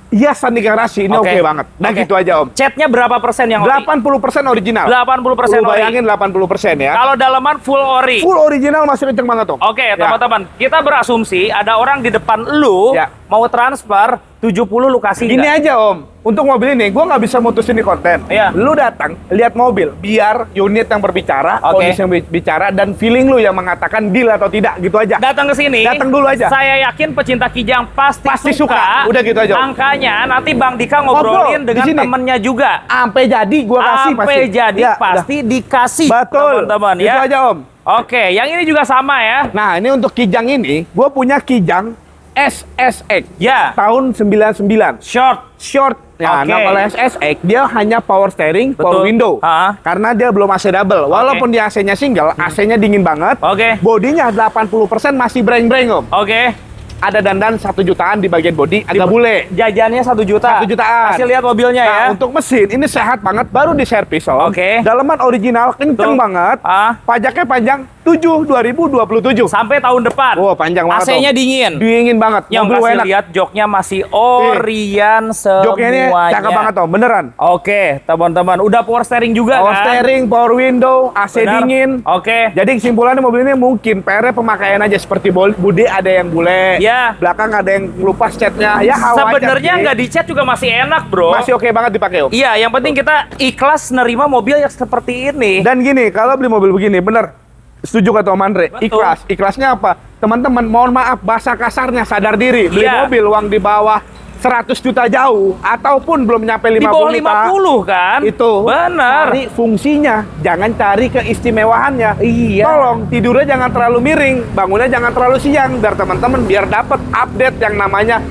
hiasan di garasi ini oke banget. Nah Oke. gitu aja, Om. Catnya berapa persen yang ori? 80% original. 80% Lu ori. bayangin 80% ya. Kalau dalaman full ori. Full original masih kenceng banget, Om. Oke, Ya. teman-teman, kita berasumsi ada orang di depan lu Ya. mau transfer 70 lu kasih Gini nggak? aja, Om. Untuk mobil ini, gua nggak bisa mutusin di konten. Iya. Lu datang, lihat mobil, biar unit yang berbicara, Oke. kondisi yang bicara, dan feeling lu yang mengatakan deal atau tidak, gitu aja. Datang ke sini. Datang dulu aja. Saya yakin pecinta Kijang pasti suka. Udah gitu aja, Om. Angkanya nanti Bang Dika ngobrolin Ngobrol di dengan sini. temennya juga. Sampai jadi gua kasih Sampai pasti. jadi Ya, pasti dikasih, Betul. teman-teman Itu ya. aja, Om. Oke, yang ini juga sama ya. Nah, ini untuk Kijang ini, gua punya Kijang SSX Ya, tahun 99. short. Short. Nah, Oke. kalau SSX dia hanya power steering, power Betul. window. Karena dia belum AC double. Walaupun dia AC-nya single, AC-nya dingin banget. Oke. Bodinya 80% masih breng-breng, Om. Oke. Ada dandan 1 jutaan di bagian bodi, agak bule. Jajannya 1 juta. 1 jutaan. Kasih lihat mobilnya Nah, ya. untuk mesin ini sehat banget, baru diservis, Om. Oke. Dalaman original, kenceng Betul. banget. Pajaknya panjang 7/2027. Sampai tahun depan. Wah, panjang banget, AC-nya Om. dingin. Dingin banget. Yang Mobil kasih enak. lihat joknya masih Orion semuanya. Joknya ini cakep banget, Om. Beneran. Oke, teman-teman. Udah power steering juga Power kan? steering, power window, AC Benar. dingin. Oke. Jadi kesimpulannya mobil ini mungkin PR-nya pemakaian aja seperti bodi ada yang bule, Ya. belakang ada yang ngelupas catnya, ya hawa Sebenarnya nggak dicat juga masih enak, bro. masih oke banget dipakai, Om. Iya, yang penting kita ikhlas nerima mobil yang seperti ini. Dan gini, kalau beli mobil begini, bener, setuju kata Om Andre, Betul. ikhlas. Ikhlasnya apa? Teman-teman, mohon maaf, bahasa kasarnya sadar diri, beli Iya. mobil uang di bawah 100 juta jauh, ataupun belum nyampe 50 Di bawah juta. 50 kan? Itu Benar. cari fungsinya, jangan cari keistimewaannya. Iya. Tolong tidurnya jangan terlalu miring, bangunnya jangan terlalu siang, biar teman-teman biar dapat update yang namanya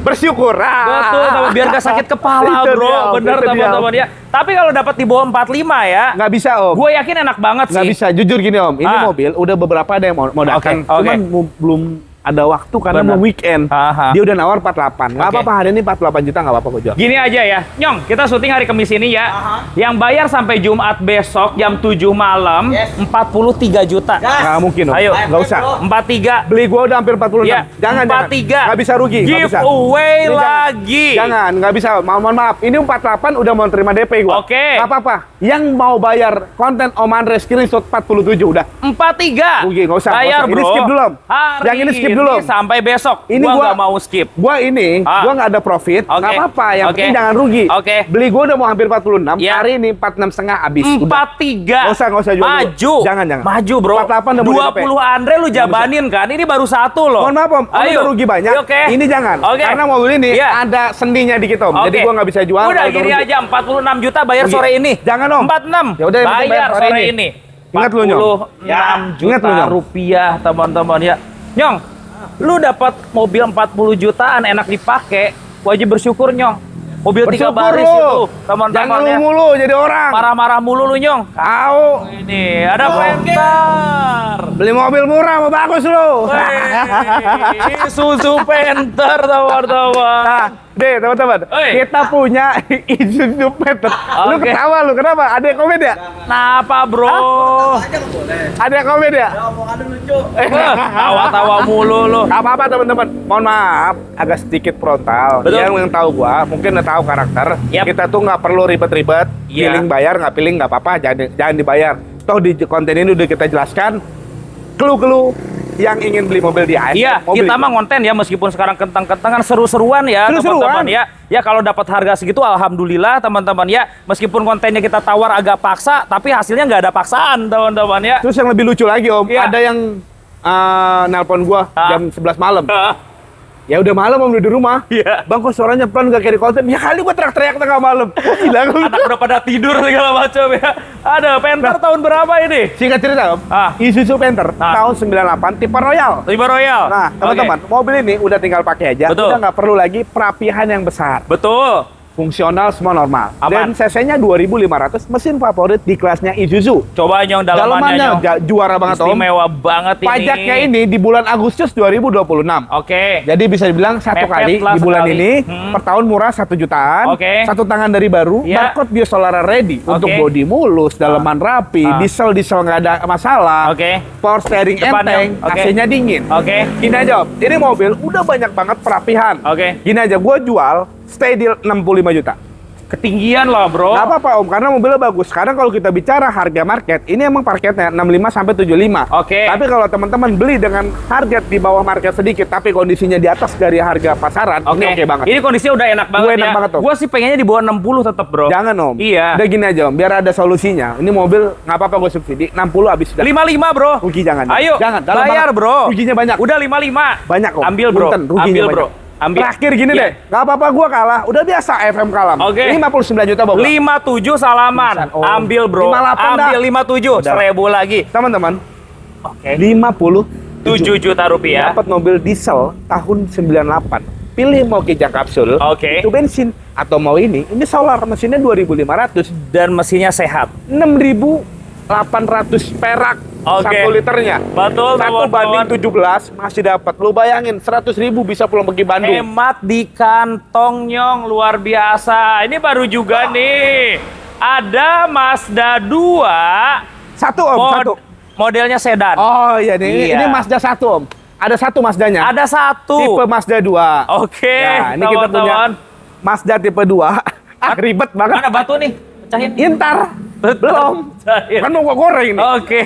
bersyukur. Betul, teman, biar gak sakit kepala, Itu bro. dia, Om. Bener, Itu dia, Om. teman-teman ya. Tapi kalau dapat di bawah 45 ya, Nggak bisa, Om. gue yakin enak banget Nggak sih. bisa, jujur gini, Om. Ini Ah. mobil udah beberapa ada yang mau datang, Oke, oke. cuman belum ada waktu karena Benar. mau weekend. Aha. Dia udah nawar 48. Nggak Oke. apa-apa, hari ini 48 juta nggak apa-apa gue jual. Gini aja ya, Nyong, kita syuting hari Kamis ini ya. Yang bayar sampai Jumat besok jam 7 malam, Yes. 43 juta. Gas. Nggak mungkin om. Ayo. Nggak usah. 43. Beli gue udah hampir 46. Ya, Jangan, 43. Nggak bisa rugi. Nggak bisa. Giveaway Ini lagi. Jangan, nggak bisa. Mohon maaf. Ini 48 udah mau terima DP gue. Oke. Nggak apa-apa. Yang mau bayar konten Om Andre screenshot 47 udah. 43. Rugi, nggak usah. Bayar, Ini bro. skip dulu Om. Hari Yang ini skip dulu Om. sampai besok. Ini gua gua- nggak mau skip. Gua ini, gua nggak ada profit, Oke. nggak apa-apa. Yang Oke. penting jangan rugi. Oke. Beli gua udah mau hampir 46. Ya. Hari ini 46,5 habis. Udah. 43. Nggak usah jual dulu. Maju. Jangan. Maju, bro. 48 udah mau 20 Andre lu jabanin kan? Ini baru satu loh. Mohon maaf Om, Om Ayo. udah rugi banyak. Oke. Ini jangan. Oke. Karena mobil ini Iya. ada sendinya dikit Om. Jadi Oke. gua nggak bisa jual. Udah kalau gini rugi. aja 46 juta bayar Rugi. sore ini. Jangan, Om. 46. Ya udah, yang penting bayar bayar sore ini. Ingat lu, Nyong. 46 Ingat lu, juta Nyong. rupiah, teman-teman ya. Nyong, lu dapat mobil 40 jutaan enak dipakai, wajib bersyukur, Nyong. Mobil 3 Bersyukur baris lu. itu, teman-teman Jangan ya. lu mulu jadi orang. Marah-marah mulu lu, Nyong. Tahu. Ini ada Panther. Beli mobil murah mau bagus lu. Wih, Suzu Panther, teman-teman. Nah, deh teman-teman, Oi. kita punya Isuzu Panther. Lu Oke. ketawa lu, kenapa? Ada yang komen ya? Kenapa, bro? Aja nggak boleh. Ada yang komen ya? Ya omongan lu lucu. Tawa-tawa mulu lu. Gak apa-apa teman-teman. Mohon maaf, agak sedikit frontal. Betul. Yang tahu gua, mungkin udah tahu karakter. Yap. Kita tuh nggak perlu ribet-ribet. Iya. Pilih bayar, nggak pilih nggak apa-apa. Jangan dibayar. Toh di konten ini udah kita jelaskan. Clue-clue yang ingin beli mobil di ASF. Iya, mobil kita itu. mah konten ya meskipun sekarang kentang-kentangan seru-seruan ya Seru-seruan. teman-teman ya. Ya kalau dapat harga segitu alhamdulillah teman-teman ya. Meskipun kontennya kita tawar agak paksa tapi hasilnya nggak ada paksaan teman-teman ya. Terus yang lebih lucu lagi Om, Iya. ada yang nelpon gua jam 11 malam. Ya udah malam Om udah di rumah. Iya. Bang kok suaranya pelan gak kayak di konten? Ya kali gua teriak-teriak tengah malam. Gila gua. Anak udah pada tidur segala macam ya. Ada Panther tahun berapa ini? Singkat cerita Om, Ah. Isuzu Panther Ah. tahun 98 tipe Royal. Tipe Royal. Nah, teman-teman, mobil ini udah tinggal pakai aja, Betul. udah nggak perlu lagi perapihan yang besar. Betul. Fungsional semua normal. Aman. Dan cc-nya 2500, mesin favorit di kelasnya Isuzu. Coba Nyong dalamannya Dalamannya Nyong. juara banget Om. Istimewa banget ini. Pajaknya ini di bulan Agustus 2026. Oke. Jadi bisa dibilang satu Mepet kali lah di bulan sekali. ini Hmm. per tahun murah 1 jutaan. Oke. Satu tangan dari baru, Ya. barcode Biosolar ready untuk Oke. bodi mulus, dalaman rapi, Ah. diesel nggak ada masalah. Oke. Power steering Depannya, enteng, oke. AC-nya dingin. Oke. Gini aja, Om. Ini mobil udah banyak banget perapihan. Oke. Gini aja, gue jual stay di 65 juta. Ketinggian lah, Bro. Nggak apa-apa Om, karena mobilnya bagus. Sekarang kalau kita bicara harga market, ini emang parketnya 65 sampai 75. Oke. Tapi kalau teman-teman beli dengan harga di bawah market sedikit, tapi kondisinya di atas dari harga pasaran, ini oke banget. Ini kondisinya udah enak banget Gue enak ya. banget, Om. Gue sih pengennya di bawah 60 tetap, Bro. Jangan Om. Iya. Udah gini aja Om, biar ada solusinya. Ini mobil nggak apa-apa gue subsidi, 60 habis sudah. 55, Bro. Rugi jangan. Ayo. Jangan. dalam Bayar, banget. Bro. Ruginya banyak. Udah 55. Banyak Om. Ambil, Bro. Punten, ruginya Ambil, banyak. Bro. Ambil. Terakhir gini Iya. deh, nggak apa-apa gue kalah. Udah biasa FM kalah. Oke. 59 juta Bang. 57 salaman. Pisan, Om. Ambil, Bro. 58 dah. Ambil 57. Udah. 1000 lagi. Teman-teman, Oke. 57 7 juta rupiah. dapat mobil diesel tahun 98. Pilih mau kijang kapsul, Oke. itu bensin atau mau ini solar, mesinnya 2500, Dan mesinnya sehat. 6800 perak Oke. 1 liternya. Betul, Satu teman-teman. banding 17 masih dapat. Lu bayangin 100.000 bisa pulang pergi Bandung. Hemat di kantong, Nyong, luar biasa. Ini baru juga nih. Ada Mazda 2. Satu Om, satu. Modelnya sedan. Oh iya nih, Iya. ini Mazda 1 Om. Ada satu Mazdanya. Ada satu. Tipe Mazda 2. Oke, Nah, ini kita punya teman-teman. Mazda tipe 2. Ribet banget. Mana batu nih? Pecahin. Intar. Belum. Pecahin. Kan mau gua goreng nih. Oke.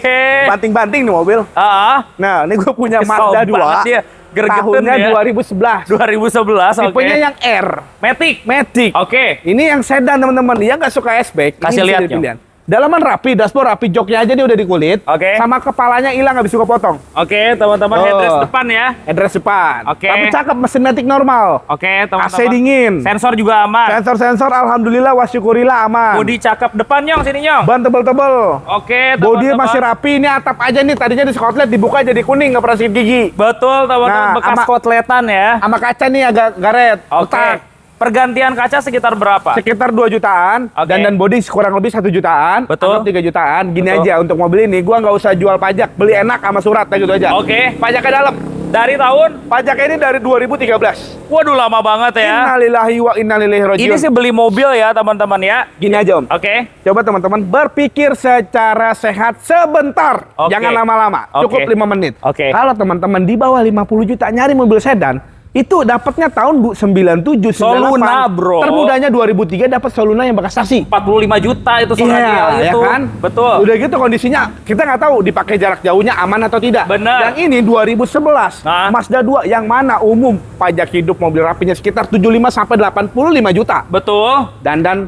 Banting-banting nih mobil. Ah, Nah, ini gue punya Kesel Mazda 2. banget dia. Gergeten Tahunnya ya. 2011. 2011. Oke. Tipenya yang R. Matic. Matic. Oke. Ini yang sedan teman-teman. Dia nggak suka hatchback. Kasih Ini bisa lihat, jadi pilihan. Dalaman rapi, dashboard rapi, joknya aja dia udah di kulit. Oke. Sama kepalanya hilang, nggak bisa gua potong. Oke, teman-teman, Oh. headrest depan ya. Headrest depan. Oke. Tapi cakep, mesin matic normal. Oke, teman-teman. AC dingin. Sensor juga aman. Sensor-sensor alhamdulillah wasyukurillah aman. Bodi cakep depan, Nyong, sini, Nyong. Ban tebel-tebel. Oke, Bodi teman-teman. masih rapi, ini atap aja nih. Tadinya di skotlet dibuka jadi kuning, nggak pernah sikit gigi. Betul, teman-teman, Nah, bekas ama- kotletan ya. Sama kaca nih agak garet. Oke. retak. Pergantian kaca sekitar berapa? Sekitar 2 jutaan. Oke. Dan bodi kurang lebih 1 jutaan. Betul. Anggap 3 jutaan. Gini Betul. aja untuk mobil ini, gua nggak usah jual pajak. Beli enak sama surat, kayak gitu aja. Oke. Pajaknya dalam. Dari tahun? Pajak ini dari 2013. Waduh, lama banget ya. Innalillahi wa inna ilaihi rajiun. Ini sih beli mobil ya, teman-teman ya. Gini aja Om. Oke. Coba teman-teman berpikir secara sehat sebentar. Oke. Jangan lama-lama. Cukup Oke. 5 menit. Oke. Kalau teman-teman di bawah 50 juta nyari mobil sedan, itu dapatnya tahun 97, 98. Soluna, bro. Termudahnya 2003 dapat Soluna yang bekas saksi. 45 juta itu soalnya Iya, itu. ya kan? Betul. Udah gitu kondisinya, kita nggak tahu dipakai jarak jauhnya aman atau tidak. Benar. Yang ini 2011, Nah. Mazda 2 yang mana umum pajak hidup mobil rapinya sekitar 75 sampai 85 juta. Betul. Dandan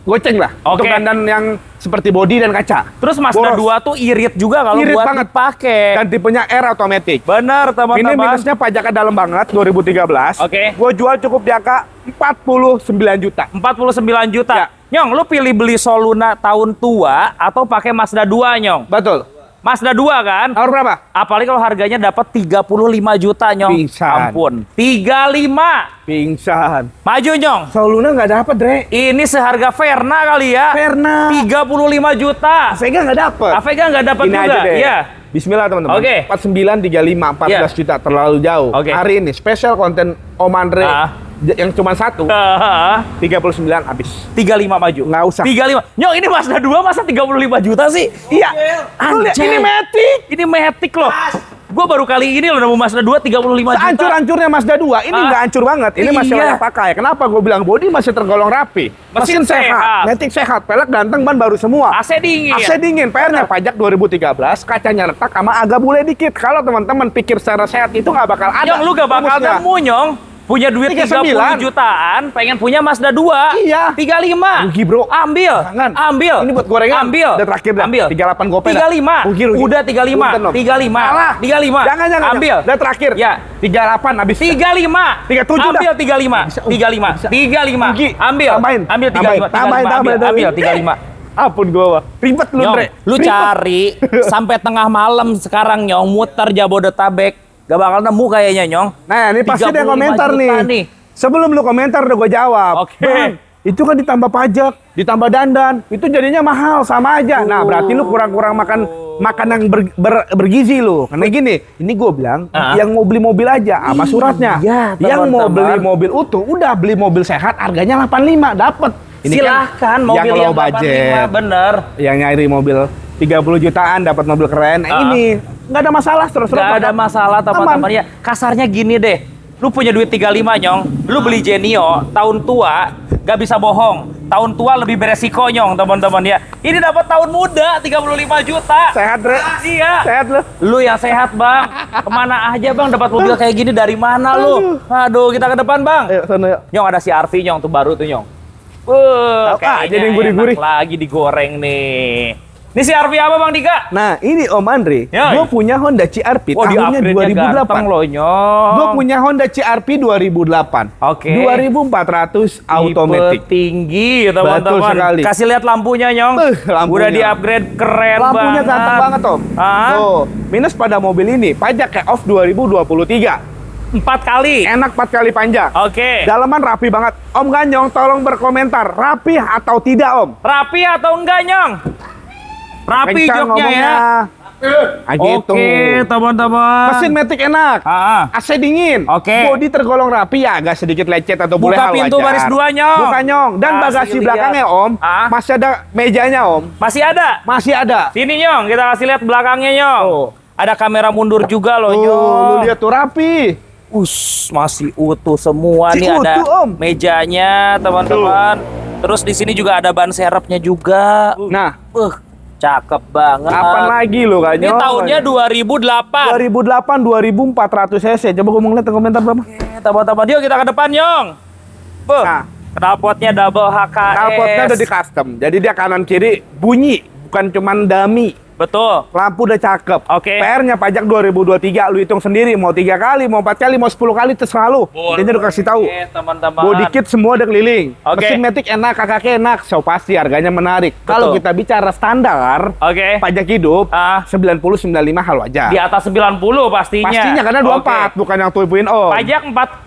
goceng lah. Oke. Untuk dandan yang seperti bodi dan kaca. Terus Mazda Boros. 2 tuh irit juga kalau Irit buat banget. dipakai. Dan tipenya R automatic. Benar, Ini teman-teman. minusnya pajaknya dalam banget 2013. Oke. Gue jual cukup di angka 49 juta. 49 juta. Ya. Nyong, lu pilih beli Soluna tahun tua atau pakai Mazda 2, Nyong? Betul. Mazda 2 kan? Nomor berapa? Apalagi kalau harganya dapat 35 juta, Nyong. Pingsan. Ampun. 35. Pingsan. Maju, Nyong. Soluna nggak dapat, Dre. Ini seharga Verna kali ya. Verna. 35 juta. Vega nggak dapat. Avega nggak dapat Gini juga. aja deh. Iya. Bismillah teman-teman. Oke. 49, 35, 14 juta terlalu jauh. Oke. Hari ini spesial konten Om Andre yang cuma satu, 39 habis. 35 maju. Nggak usah. 35. Nyong, ini Mazda 2 masa 35 juta sih? Iya. Lu lihat, Anjay. ini Matic. Ini Matic loh. Gua baru kali ini loh nemu Mazda 2 35 juta. Sehancur-hancurnya Mazda 2, ini nggak hancur banget. Ini masih Iya. layak pakai. Kenapa gue bilang bodi masih tergolong rapi? Mesin sehat. Matic sehat, pelek ganteng, ban baru semua. AC dingin. AC dingin, PR-nya pajak 2013, kacanya retak sama agak bule dikit. Kalau teman-teman pikir secara sehat itu nggak bakal ada. Nyong, lu gak bakal rumusnya. nemu, Nyong. Punya duit 30 39. jutaan, pengen punya Mazda 2. Iya. 35. Rugi, bro. Ambil. Jangan. Ambil. Ini buat gorengan. Ambil. Udah terakhir dah. Ambil. 38 gopay dah. 35. Rugi. Udah 35. Punten, Om. 35. Salah. 35. Jangan. Ambil. Udah terakhir. Ya. 38 habis. 35. 37 Ambil dah. 35. Bisa, Om. 35. Bisa. 35. Rugi. Ambil. Tambahin. Ambil 35. Tambahin. Ambil 35. Ampun gua. Ribet lu, Nyong, Dre. lu Ribet. cari sampai tengah malam sekarang, Nyong, muter Jabodetabek. Gak bakal nemu kayaknya, Nyong. Nah, ini pasti ada 35 komentar juta nih. Sebelum lu komentar udah gue jawab. Oke. Bang, itu kan ditambah pajak, ditambah dandan, itu jadinya mahal sama aja. Nah, berarti lu kurang-kurang makan yang bergizi lu. Karena gini, ini gue bilang yang mau beli mobil aja sama suratnya. Iya, Yang mau teman-teman. beli mobil utuh, udah beli mobil sehat harganya 85 dapat. Silahkan mobil yang low budget, 85, bener. yang nyari mobil 30 jutaan dapat mobil keren. Nah, ini nggak ada masalah terus. Gak ada masalah, teman-teman. Ya, kasarnya gini deh. Lu punya duit 35, Nyong. Lu beli Genio tahun tua, gak bisa bohong. Tahun tua lebih beresiko, Nyong, teman-teman ya. Ini dapat tahun muda 35 juta. Sehat, Dre. Iya. Sehat lu. Lu yang sehat, Bang. Kemana aja, Bang, dapat mobil kayak gini dari mana lu? Aduh, kita ke depan, Bang. Ayo, sana yuk. Nyong, ada si Arfi, Nyong, tuh baru tuh, Nyong. Tahu Kayaknya aja nih gurih-gurih. enak lagi digoreng nih. Ini si Arfi apa, Bang Dika? Nah, ini Om Andre, Ya, gue punya Honda CR-V Wah, di tahunnya upgrade-nya 2008. ganteng loh, Nyong. Gue punya Honda CR-V 2008. Oke. 2400 automatic. Tipe tinggi, teman-teman. Betul sekali. Kasih lihat lampunya, Nyong. Lampunya. Udah di-upgrade, keren Lampunya banget. ganteng banget, Om. Ah. Tuh, minus pada mobil ini, pajak kayak off 2023. 4 kali. Enak 4 kali panjang. Oke. Dalaman rapi banget. Om Ganyong, tolong berkomentar, rapi atau tidak, Om? Rapi atau enggak, Nyong? Rapi Kencang joknya ya. Ah, gitu. Oke, teman-teman. Mesin Matic enak. Ah. AC dingin. Oke. Bodi tergolong rapi ya, agak sedikit lecet atau boleh Buka pintu baris 2, Nyong. Buka, Nyong. Dan Kasih bagasi lihat. belakangnya, Om, Ah. masih ada mejanya, Om. Masih ada? Masih ada. Sini, Nyong. Kita kasih lihat belakangnya, Nyong. Tuh. Ada kamera mundur juga loh, Tuh, Nyong. lu lihat tuh rapi. Masih utuh semua Si nih, ada utuh, Om. mejanya, teman-teman. Terus di sini juga ada ban serepnya juga. Nah, Cakep banget. kapan lagi lu, Ini Ganyong? tahunnya 2008. 2008 2400 cc. Coba gue mau ngeliat komentar berapa. Oke, teman-teman, yuk kita ke depan, Nyong. Nah. Knalpotnya double HKS. Knalpotnya udah di custom. Jadi dia kanan kiri bunyi, bukan cuman dummy. Betul. Lampu udah cakep. Oke. PR-nya pajak 2023, lu hitung sendiri. Mau 3 kali, mau 4 kali, mau 10 kali, terserah lu. Intinya udah kasih tahu. Oke, teman-teman. Body kit semua udah keliling. Oke. Mesin Matic enak, kakaknya enak. So pasti harganya menarik. Kalau kita bicara standar, Oke. pajak hidup, 90-95 hal wajar. Di atas 90 pastinya. Pastinya karena 24, Oke. bukan yang 2.0. Pajak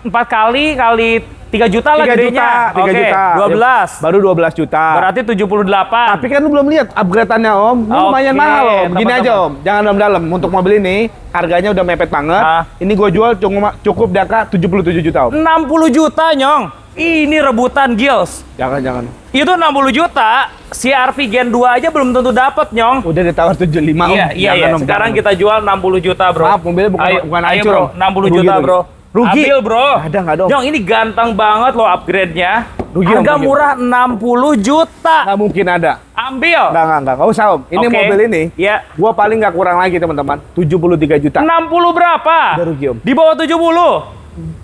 4 kali 3 juta lah 3 gedenya. juta, 3 Oke, juta. 12. Baru 12 juta. Berarti 78. Tapi kan lu belum lihat upgrade-annya Om. Lu lumayan Oke, mahal Om. Gini teman-teman. aja Om, jangan dalam-dalam. Untuk mobil ini harganya udah mepet banget. Ini gue jual cukup di angka 77 juta Om. 60 juta, Nyong. Ini rebutan Gills. Jangan. Itu 60 juta, CR-V Gen 2 aja belum tentu dapat, Nyong. Udah ditawar 75 Om. Iya. Jangan, Om, Sekarang jangan. kita jual 60 juta, Bro. Maaf, mobilnya bukan ayo, hancur, Bro. Om. 60 Rugi, juta, rugi. Bro. Rugi. Ambil, Bro. Nggak ada, Om. Nyong, ini ganteng banget loh upgrade-nya. Rugi, Om, Harga rugi. murah 60 juta. Nggak mungkin ada. Ambil. Nggak usah Om. Ini Oke. mobil ini, Ya. gua paling nggak kurang lagi teman-teman. 73 juta. 60 berapa? Udah rugi, Om. Di bawah 70.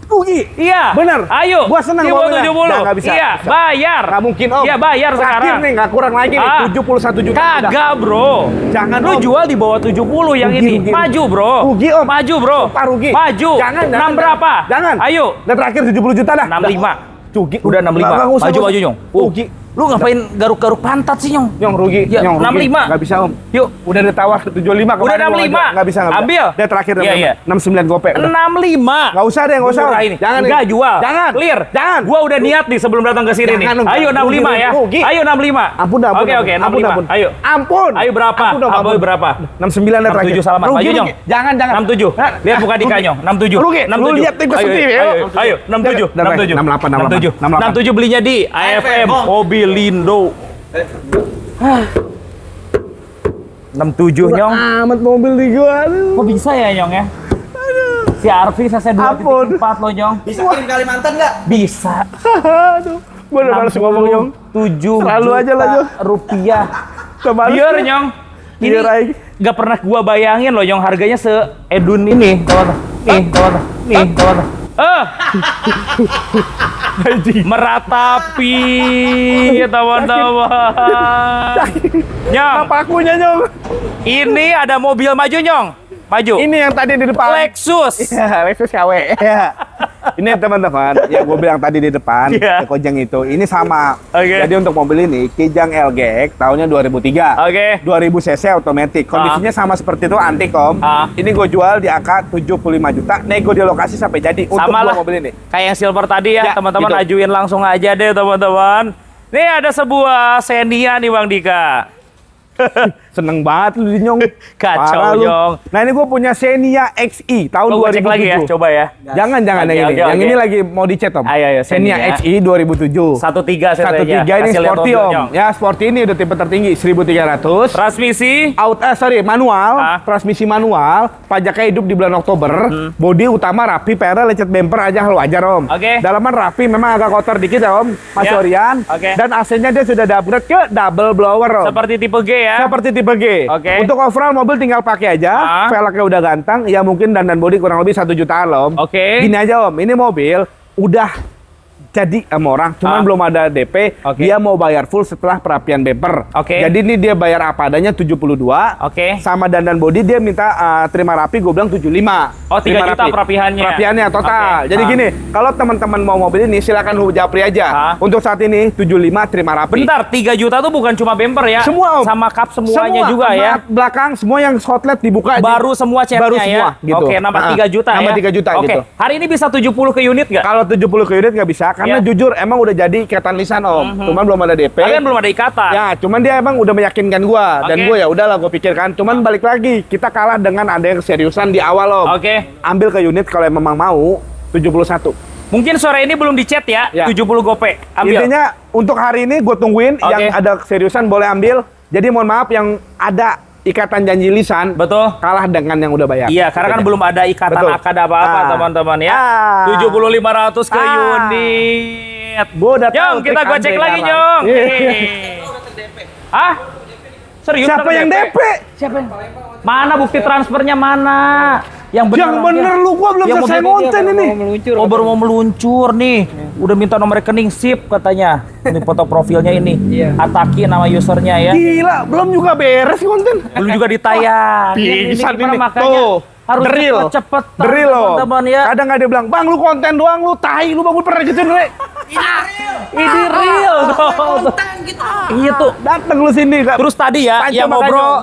Rugi. Iya. Bener. Ayo. Gua senang di bawah mobilnya. 70. Nggak bisa. Iya, Bisa. bayar. Nggak mungkin Om. Iya, bayar Terakhir sekarang. nih, nggak kurang lagi nih. 71 juta. Udah. Kagak, Bro. Jangan, Lu Om. jual di bawah 70 yang Rugi, ini. rugi. Maju, Bro. Rugi, Om. Maju, Bro. Sumpah rugi. Maju. Jangan. 6 berapa? Jangan. Ayo. Udah terakhir 70 juta dah. 65. Rugi. Udah 65. Nggak usah, Maju, nggak maju, usah. Nyong. Rugi. Lu ngapain garuk-garuk pantat sih, Nyong? Nyong rugi. Ya, Nyong rugi. 65. Nggak bisa Om. Yuk. Udah ditawar 75 kemarin. Udah 65. Nggak bisa. Ambil. Dia terakhir Iya, iya. 69 gope. Udah. 65. Nggak usah deh, nggak usah. Murah ini. Jangan. Enggak jual. Jangan. Clear. Jangan. Gua udah niat nih sebelum datang ke sini nih. Jangan, Om. Ayo 65 ya. Rugi. Ayo 65. Ampun dah, ampun. Oke, ampun. 65. Ampun. Ayo. Ampun. Ayo berapa? Ampun dong, Ampun berapa? 69 dah terakhir. 67 salaman. Rugi, Maju, Nyong. rugi. Jangan. 67. Nah, Lihat buka di rugi. Kanyong. 67. Rugi. 67. Lu lihat tim Ayo, sendiri. ayo, ayo. 67. 67. 68. 67 belinya di AFM Mobilindo. 67, Nyong. Amat mobil di gua. Aduh. Kok bisa ya, Nyong ya? Si Arfi CC Ampun. 2.4 loh, Nyong. Bisa kirim Kalimantan nggak? Bisa. Aduh. Gua udah males ngomong, Nyong. 7 Terlalu aja lah, Nyong. rupiah. Kemarin Biar, Nyong. Ini Biar aja. gak pernah gua bayangin loh, Nyong. Harganya se-edun ini. Nih. Meratapi, teman-teman. Nyong, apa akunya, Nyong? ini ada mobil maju, Nyong. Maju. Ini yang tadi di depan. Lexus. Ya, Lexus KW. Ya. Ini teman-teman, yang gue bilang tadi di depan, Iya. Kojang itu, ini sama. Oke. Jadi untuk mobil ini, Kijang LGX tahunnya 2003. Oke. 2000 cc otomatis. Kondisinya sama seperti itu, antik Om. Ini gue jual di angka 75 juta, nego di lokasi sampai jadi untuk Sama dua lah. mobil ini. Kayak yang silver tadi ya, Ya, teman-teman. gitu. Ajuin langsung aja deh, teman-teman. Nih ada sebuah Xenia nih, Bang Dika. Seneng banget lu di Nyong. Kacau, Parah lu. Nyong. Nah ini gue punya Xenia XI tahun Oh, gua cek 2007. lagi ya, coba ya. Jangan Oke, yang ini. oke, Yang oke. ini lagi mau dicet Om. Ayo, Xenia Xenia. XI 2007. 13 13 ini sporty Om. Ya sporty ini udah tipe tertinggi 1300. Transmisi. Manual, transmisi manual, pajaknya hidup di bulan Oktober, bodi utama rapi, PR lecet bumper aja lo aja Om. Oke. Dalaman rapi, memang agak kotor dikit ya Om, Mas Ya. Orian. Oke. Dan AC-nya dia sudah upgrade ke double blower Om. Seperti tipe G ya. Seperti tipe G. Oke. Untuk overall mobil tinggal pakai aja, velgnya udah ganteng, ya mungkin dandan bodi kurang lebih 1 jutaan loh Om. Oke. Gini aja Om, ini mobil udah jadi sama orang, cuman belum ada DP. Oke. Dia mau bayar full setelah perapian bumper. Oke. Jadi ini dia bayar apa adanya 72. Oke. Sama dandan body dia minta terima rapi, gue bilang 75. Oh, 3 Terima juta rapi. perapihannya. Perapihannya total. Oke. Jadi gini, kalau teman-teman mau mobil ini silakan hubungi Japri aja. Untuk saat ini 75 terima rapi. Bentar, 3 juta tuh bukan cuma bumper ya. Semua Om. Sama kap semuanya Semua, juga sama ya. Belakang semua yang outlet dibuka. Baru semua catnya baru ya. semua, gitu. Oke, nambah 3 juta Nambah ya. 3 juta Oke. gitu. Hari ini bisa 70 ke unit nggak? Kalau 70 ke unit nggak bisa, karena Ya. jujur emang udah jadi ikatan lisan Om. Cuman belum ada DP. Kalian belum ada ikatan. Ya, cuman dia emang udah meyakinkan gua dan Oke. gua ya udahlah gua pikirkan. Cuman balik lagi, kita kalah dengan ada yang keseriusan di awal Om. Oke. Ambil ke unit kalau memang mau 71. Mungkin sore ini belum dicet ya, Ya. 70 gope. Ambil. Intinya untuk hari ini gue tungguin Oke. yang ada keseriusan boleh ambil. Jadi mohon maaf yang ada ikatan janji lisan Betul. kalah dengan yang udah bayar. Iya, karena kan Gitu. belum ada ikatan Betul. akad apa-apa, Ah. teman-teman ya. Ah. 70.500 ke Ah. unit. Gua udah tahu Nyong, kita trik gocek Andre lagi, kalah. Nyong. Iya. Hah? Serius? Siapa bener yang DP? Siapa yang? Mana bukti transfernya mana? Yang bener. Yang bener lu, gua belum Yang selesai mobilnya konten ini. Oh, baru mau meluncur nih. Udah minta nomor rekening SIP katanya. Ini foto profilnya ini. Ataki nama usernya ya. Gila, belum juga beres konten. Belum juga ditayang. Pisan gimana, ini. makanya Tuh, harus deril. cepet-cepet Deril loh. teman-teman ya. Kadang nggak dia bilang, "Bang, lu konten doang, lu tai, lu bangun pernah gitu, Dre." Ini real tuh. Iya tuh. Datang lu sini. Terus tadi ya, Panca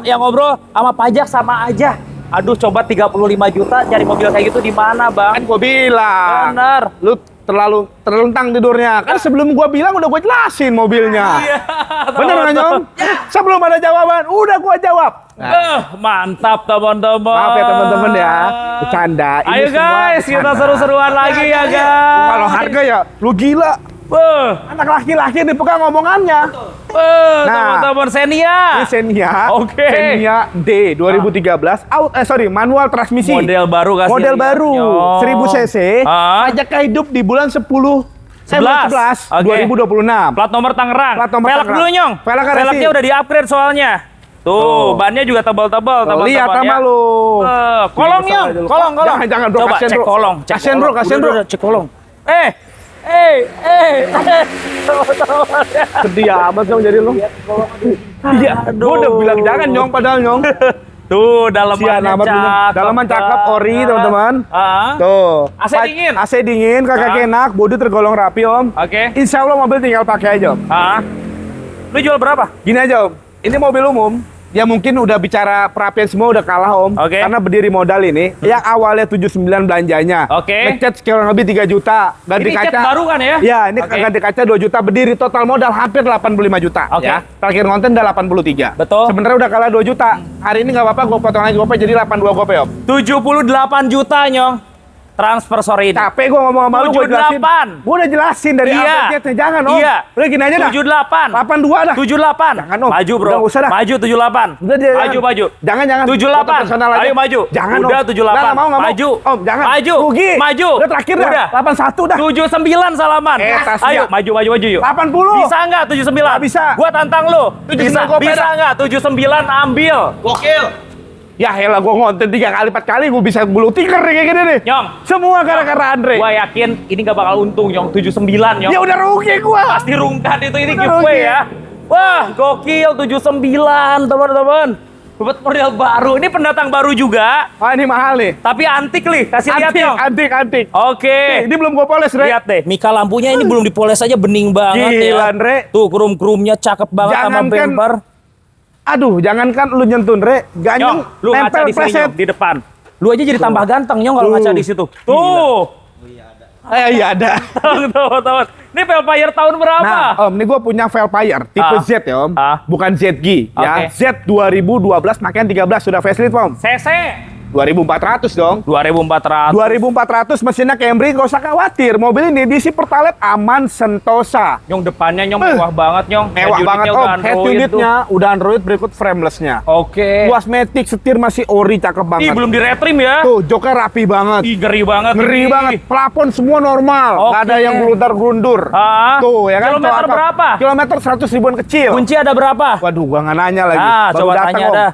yang ngobrol sama pajak sama aja. Aduh, coba 35 juta cari mobil kayak gitu di mana, Bang? Kan gua bilang. Bener. Lu terlalu terlentang tidurnya. Kan sebelum gua bilang udah gua jelasin mobilnya. Iya. Bener nggak Nyong? Sebelum ada jawaban, udah gua jawab. Nah, Mantap teman-teman. maaf ya teman-teman ya, bercanda. Ini Ayo semua guys, kita bercanda. seru-seruan lagi ya guys. Kalau harga ya, lu gila. Anak laki-laki dipegang ngomongannya. Nah. Teman-teman Xenia. Ini Xenia. Oke. Xenia D 2013. Manual transmisi. Model baru kasih. Model baru. 1000 cc. Pajaknya hidup di bulan 11 Oke. 2026. Plat nomor Tangerang. Plat nomor Velg Tangerang. dulu Nyong. Velgnya udah di-upgrade soalnya. Tuh, bannya juga tebal-tebal, teman-teman Lihat sama ya. lu. Kolong Nyong, kolong. Jangan bro, Coba kasihan, cek bro. kolong, Kasihan bro, kasihan bro. Udah, cek kolong. Sedih amat dong jadi lu. Iya, gua udah bilang jangan Nyong padahal Nyong. Tuh, dalamannya Sian amat lu. cakep. Dalaman cakep ori teman-teman. Ah. Tuh. AC dingin. AC dingin, kakak enak, bodi tergolong rapi Om. Oke. Insya Allah mobil tinggal pakai aja Om. Lu jual berapa? Gini aja Om, ini mobil umum. Ya mungkin udah bicara perapian semua udah kalah Om. Oke. Karena berdiri modal ini, yang awalnya 79 belanjanya. Oke. Ngecat kurang lebih 3 juta. Ganti Ini cat kaca. baru kan ya? Ya, ini Oke. ganti kaca 2 juta. Berdiri total modal hampir 85 juta. Oke. Ya. Terakhir konten udah 83. Betul. Sebenarnya udah kalah 2 juta. Hari ini nggak apa-apa, gue potong lagi gopay jadi 82 gopay Om. 78 juta Nyong. Transfer sore ini. Capek gue ngomong sama lu, gue jelasin. 78. Gue udah jelasin dari Iya. update-nya. Jangan Om. Iya. Udah gini aja dah. 78. 82 dah. 78. Jangan, Om. Maju bro. Udah, nggak usah dah. Maju 78. Udah, jangan. Maju. Jangan. 78. Foto personal aja. Ayo maju. Jangan Udah Om. 78. Nggak mau. Maju. Om, jangan. Maju. Rugi. Maju. Udah terakhir dah. Udah. 81 dah. 79 salaman. Tas Ayo dia. maju yuk. 80. Bisa nggak 79? Nggak bisa. Gua tantang lu. 79 Bisa. gopay Bisa dah. nggak 79 ambil? Gokil. Ya elah, gue ngonten 3 kali 4 kali gue bisa gulung tiker nih kayak gini nih. Nyong. Semua gara-gara Andre. Gua yakin ini nggak bakal untung Nyong 79 Nyong. Ya udah rugi gue. Pasti rungkat itu ini Udah giveaway rugi. ya. Wah, gokil 79 teman-teman. Buat model baru. Ini pendatang baru juga, Ah ini mahal nih. tapi antik nih. Kasih lihat Nyong. Antik. Oke. Ini belum gue poles, Re. Lihat deh, mika lampunya ini belum dipoles aja bening banget Gila, ya. Andre. Tuh krum-krumnya cakep banget sama Jangankan bumper. Aduh, jangankan lu nyentuh, Re. Nyong, Ganyong lu ngaca nempel di sini preset. Nyong, di depan. Lu aja jadi tambah ganteng Nyong kalau Tuh. ngaca di situ. Tuh. Iya ada. Teman-teman. Ini Velfire tahun berapa? Nah, Om, ini gue punya Velfire tipe Z ya, Om. Bukan ZG ya. Oke. Z 2012 makanya 13 sudah facelift, Om. CC 2400 dong. 2400. 2400 mesinnya Camry, gak usah khawatir. Mobil ini diisi Pertalite aman sentosa. Nyong depannya Nyong mewah banget Nyong. Mewah Head banget unitnya Om. udah Head Android unitnya udah Android, berikut framelessnya. tuh. Oke. Luas matic, setir masih ori, cakep Ih, banget. belum di retrim ya? Tuh, joknya rapi banget. Ih, ngeri banget. Ngeri Ih. banget. Pelapon semua normal. Nggak ada Oke. yang gelundar-gelundur. Tuh, ya kan. Kilometer Tuh, berapa? Kilometer 100 ribuan kecil. Kunci ada berapa? Waduh, gua nggak nanya lagi. Coba datang, tanya Om. dah.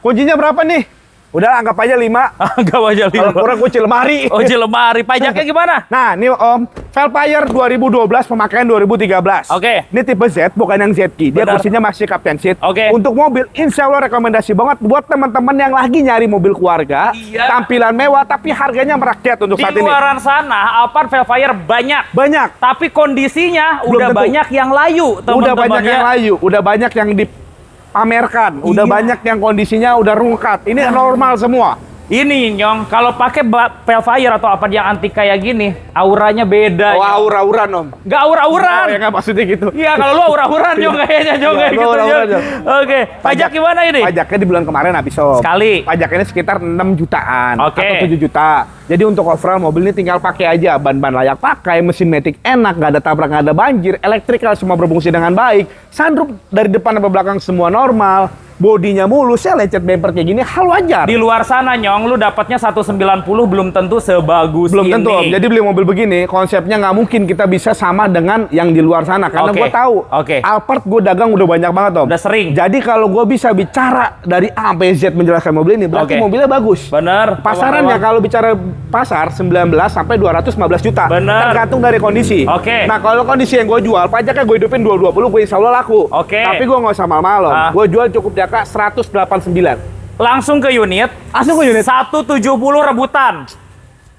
Kuncinya berapa nih? Udah anggap aja 5. Enggak aja Kalau kurang kunci lemari. Oh, lemari. Pajaknya gimana? Nah, ini Om, Velfire 2012 pemakaian 2013. Oke. Ini tipe Z, bukan yang ZG. Dia Benar. kursinya masih captain seat. Oke. Untuk mobil, insya Allah rekomendasi banget buat teman-teman yang lagi nyari mobil keluarga. Iya. Tampilan mewah, tapi harganya merakyat untuk Di saat ini. luaran sana, Alphard Velfire banyak. Banyak. Tapi kondisinya Belum udah tentu. banyak yang layu, teman-teman. Udah banyak ya. yang layu, udah banyak yang dipamerkan, udah Iya. banyak yang kondisinya udah rungkat. Ini normal semua. Ini Nyong, kalau pakai Velfire atau apa yang antik kayak gini, auranya beda. Oh, Nyong. aura-auran Om. Nggak aura-auran. Oh, ya nggak maksudnya gitu. Iya, kalau lu aura-auran Nyong kayaknya Nyong Iya, kayak gua gitu. aura-auran, Nyong. Oke, pajak gimana ini? Pajaknya di bulan kemarin habis Om. Sekali. Pajaknya sekitar 6 jutaan Oke. atau 7 juta. Jadi untuk overall mobil ini tinggal pakai aja, ban-ban layak pakai, mesin matic enak, nggak ada tabrak, nggak ada banjir, elektrikal semua berfungsi dengan baik, sunroof dari depan sampai belakang semua normal, bodinya mulus, ya lecet bumper kayak gini hal wajar. Di luar sana Nyong, lu dapatnya 190 belum tentu sebagus Belum ini. tentu Om. Jadi beli mobil begini konsepnya nggak mungkin kita bisa sama dengan yang di luar sana karena Oke. gue tahu. Oke. Alphard gue dagang udah banyak banget Om. Udah sering. Jadi kalau gue bisa bicara dari A sampai Z menjelaskan mobil ini berarti Oke. mobilnya bagus. Bener. Pasarannya kalau bicara pasar 19 sampai 215 juta. Bener. Tergantung dari kondisi. Oke. Nah, kalau kondisi yang gue jual, pajaknya gue hidupin 220, gue insya Allah laku. Oke. Tapi gue nggak usah mahal-mahal Om. Ah. Gue jual cukup di angka 189. Langsung ke unit. Langsung ke unit. 170 rebutan.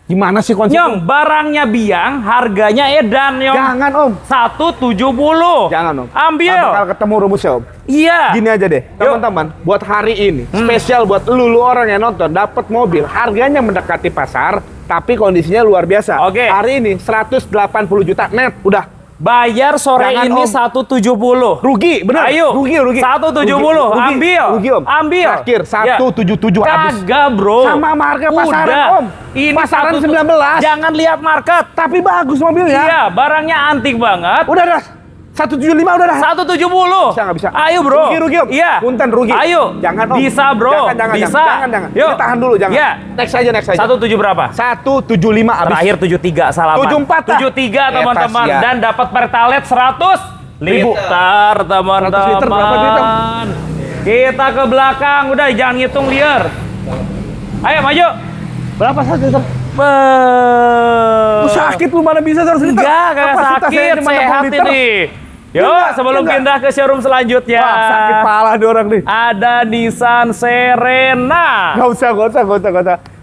Gimana sih konsep? Nyong, barangnya biang, harganya edan, Nyong. Jangan Om. 170. Jangan Om. Ambil. Nggak bakal ketemu rumusnya Om. Iya. Gini aja deh, teman-teman, buat hari ini spesial buat lu orang yang nonton dapat mobil harganya mendekati pasar, tapi kondisinya luar biasa. Oke. Hari ini 180 juta net, udah. Bayar sore Jangan, ini Om. 170. Rugi, benar. Ayo. Rugi. 170. Rugi. Ambil. Rugi, Om. Ambil. Terakhir Ya. 177 habis. Kagak, bro. Sama harga pasaran, Udah. Om. Ini Pasaran 19. Jangan lihat market. Tapi bagus mobilnya. Iya, barangnya antik banget. Udah dah. 175 udah dah. 170. Bisa nggak bisa? Ayo, bro. Rugi, Om. Iya. Punten rugi. Ayo. Jangan, Om. Bisa, bro. Jangan. Bisa. Jangan. Yuk. Ini tahan dulu, jangan. Iya. Next aja. 17 berapa? 175 habis. Terakhir 73 salaman. 74 lah. 73 teman-teman Etas, ya. dan dapat pertalite 100 liter teman-teman. 100 liter berapa duit, Om? Kita ke belakang, udah jangan ngitung liar. Ayo maju. Berapa 100 liter? Lu sakit lu mana bisa 100 liter? Enggak, kagak Kapasitas sakit, saya cuma 60 sehat liter. ini. Yuk, Enggak, sebelum enggak. pindah ke showroom selanjutnya. Wah, sakit pala nih orang nih. Ada Nissan Serena. Gak usah.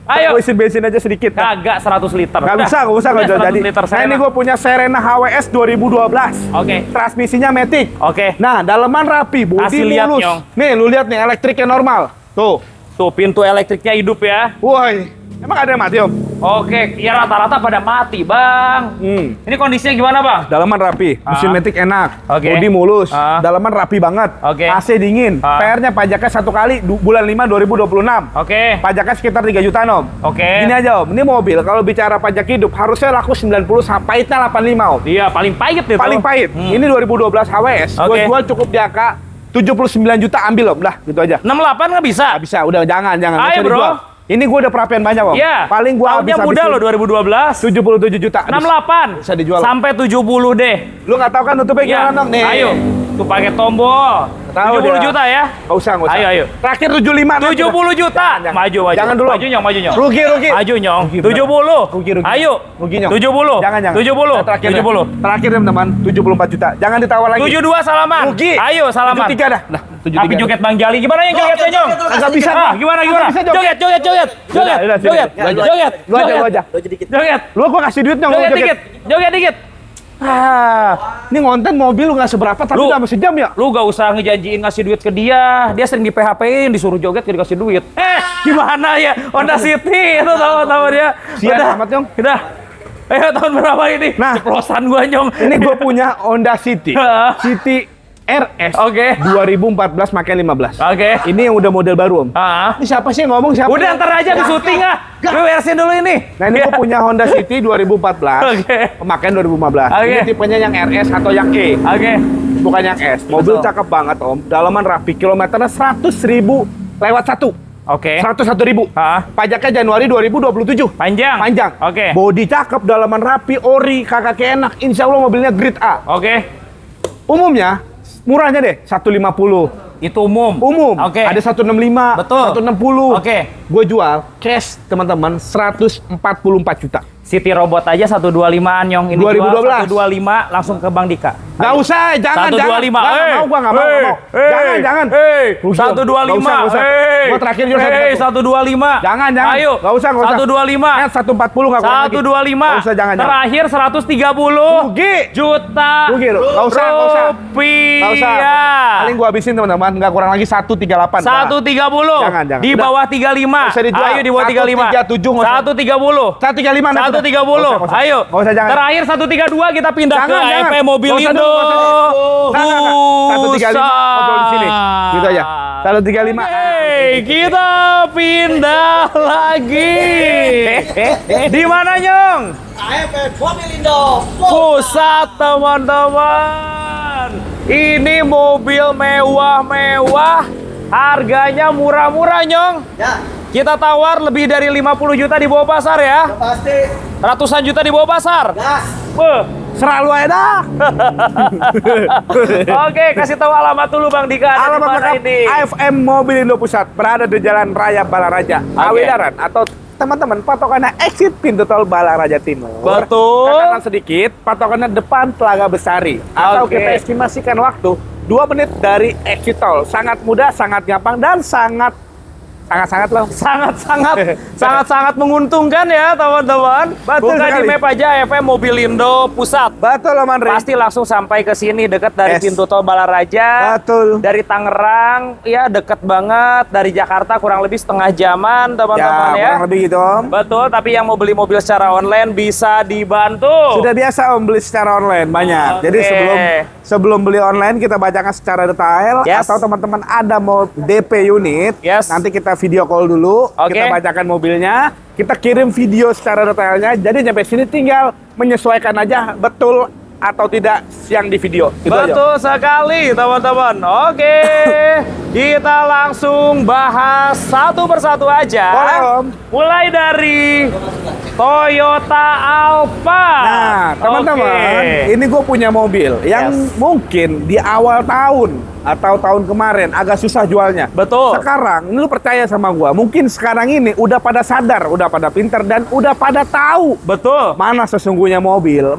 Ayo. Gua isi bensin aja sedikit. Kagak 100 liter. Gak Udah. usah Udah, 100 jadi. liter Nah, Serena. ini gue punya Serena HWS 2012. Oke. Transmisinya Matic. Oke. Nah, dalaman rapi, bodi Kasih lihat, mulus. Nyong. Nih, lu lihat nih elektriknya normal. Tuh. Tuh pintu elektriknya hidup ya. Woi, emang ada yang mati, Om? Oke, ya rata-rata pada mati, Bang. Ini kondisinya gimana, Bang? Dalaman rapi, mesin Matic enak, Oke. bodi mulus, Ah. dalaman rapi banget, Oke. AC dingin, Ah. PR-nya pajaknya 1 kali bulan 5 2026. Oke. Pajaknya sekitar 3 jutaan, Om. Oke. Gini aja, Om. Ini mobil kalau bicara pajak hidup harusnya laku 90 sampai 85, Om. Iya, paling pahit itu. Paling pahit. Ini 2012 HWS. Oke. Gue jual cukup di angka 79 juta, ambil, Om. Dah, gitu aja. 68 nggak bisa? Nggak bisa, udah jangan. Nggak Ayo, usah bro. dijual. Ini gue udah perapian banyak, Om. Iya. Paling gue tahunnya muda loh 2012. 77 juta. Habis. 68. Bisa dijual. Sampai 70 deh. Lu nggak tahu kan nutupnya Iya. gimana, Dong? Nih. Ayo. Tuh pakai tombol. Tahu 70 dia. juta ya. Nggak usah. Ayo. Terakhir 75. nanti 70 dah. juta. Jangan. Maju. Jangan dulu. Maju, Nyong. Rugi. Maju, Nyong. Rugi, bener. 70. Rugi. Ayo. Rugi, Nyong. 70. Jangan. 70. Nah, terakhir 70. Terakhir, teman-teman. 74 juta. Jangan ditawar lagi. 72 salaman. Rugi. Ayo salaman. 73 dah. Nah, 73. Tapi joget Bang Jali. Gimana yang jogetnya, Nyong? Nggak bisa. Ah, gimana? Nggak bisa joget. Joget. Udah, sini. Joget. Lu aja. Joget. Lu gua kasih duit, Nyong. lu Joget dikit. Ini ngonten mobil lu nggak seberapa, tapi Lu- udah masih jam ya? Lu gak usah ngejanjiin ngasih duit ke dia. Dia sering di PHP-in, disuruh joget gak dikasih duit. Gimana ya? Honda City itu tahu dia. Sian amat, Nyong. Udah. Tahun berapa ini? Nah. Ceplosan gua, Nyong. Ini gue punya Honda City. City RS. Oke. 2014 pakai 15. Oke. Ini yang udah model baru, Om. Ini siapa sih yang ngomong siapa? Udah ntar aja di syuting ah. Gue beresin dulu ini. Nah, ini gue punya Honda City 2014. Oke. Pemakaian 2015. Oke. Ini tipenya yang RS atau yang E. Oke. Bukan yang S. Mobil Betul. cakep banget, Om. Dalaman rapi. Kilometernya 100.000 lewat 1. Oke. 101.000. Pajaknya Januari 2027. Panjang. Oke. Bodi cakep, dalaman rapi, ori, kakak enak. Insya Allah mobilnya grade A. Oke. Umumnya murahnya deh 150. Itu umum. Oke. Ada 165, Betul. 160. Oke. Gue jual cash, teman-teman, 144 juta. City Robot aja 125-an, Nyong. Ini 2012. jual 125 langsung ke Bang Dika. Gak usah, jangan. 125. Nggak mau, gua nggak mau. Jangan. Rugi, Om. 125. Nggak usah. Gua terakhir jual 125. Jangan. Ayo. Nggak usah. 125. 140 nggak kurang lagi. 125. Nggak usah, jangan. Terakhir 130 Rugi. juta Rugi, nggak usah. rupiah. Nggak usah. Paling gua habisin, teman-teman. Nggak kurang lagi 138. 130. Jangan. Di bawah 35. Nggak usah dijual. Ayo di bawah 35. 137 nggak usah. 130. 135. 130. Ayo. Nggak usah, jangan. Terakhir 132 kita pindah ke Jangan. EP Mobil Nggak usah Indo. dulu, nggak usah dulu. Nggak. 135 ngobrol di sini. Gitu aja. 135. Hey, kita pindah lagi. Di mana, Nyong? AFF Mobil Indo. Pusat, teman-teman. Ini mobil mewah-mewah. Harganya murah-murah, Nyong. Ya, Kita tawar lebih dari 50 juta di bawah pasar ya. pasti Ratusan juta di bawah pasar. gas. Beuh. Seralu aja dah. Oke, kasih tahu alamat dulu Bang Dika. Ada di Alamat mana lengkap ini? AFM Mobil Indo Pusat berada di Jalan Raya Balaraja, Awidaran, atau teman-teman patokannya exit pintu tol Balaraja Timur. Betul. Ke kanan sedikit, patokannya depan Telaga Besari. Atau Oke. kita estimasikan waktu 2 menit dari exit tol. Sangat mudah, sangat gampang, dan sangat sangat-sangat loh. Sangat menguntungkan ya teman-teman. Betul Buka sekali. di map aja FM Mobilindo Pusat. Betul Om Andre. Pasti langsung sampai ke sini dekat dari Yes. pintu tol Balaraja. Betul. Dari Tangerang ya deket banget. Dari Jakarta kurang lebih setengah jaman teman-teman ya. Kurang lebih gitu Om. Betul, tapi yang mau beli mobil secara online bisa dibantu. Sudah biasa Om beli secara online banyak. Jadi Oke. sebelum beli online kita bacakan secara detail. Yes. Atau teman-teman ada mau DP unit, Yes. nanti kita video call dulu. Oke. Kita bacakan mobilnya, kita kirim video secara detailnya. Jadi nyampe sini tinggal menyesuaikan aja betul atau tidak yang di video. Gitu aja. Betul sekali teman-teman. Oke, kita langsung bahas satu persatu aja. Boleh, Om. Mulai dari Toyota Alphard. Nah, teman-teman, Oke. ini gue punya mobil yang Yes. mungkin di awal tahun atau tahun kemarin agak susah jualnya. Betul. Sekarang, ini lu percaya sama gua, mungkin sekarang ini udah pada sadar, udah pada pinter dan udah pada tahu Betul. mana sesungguhnya mobil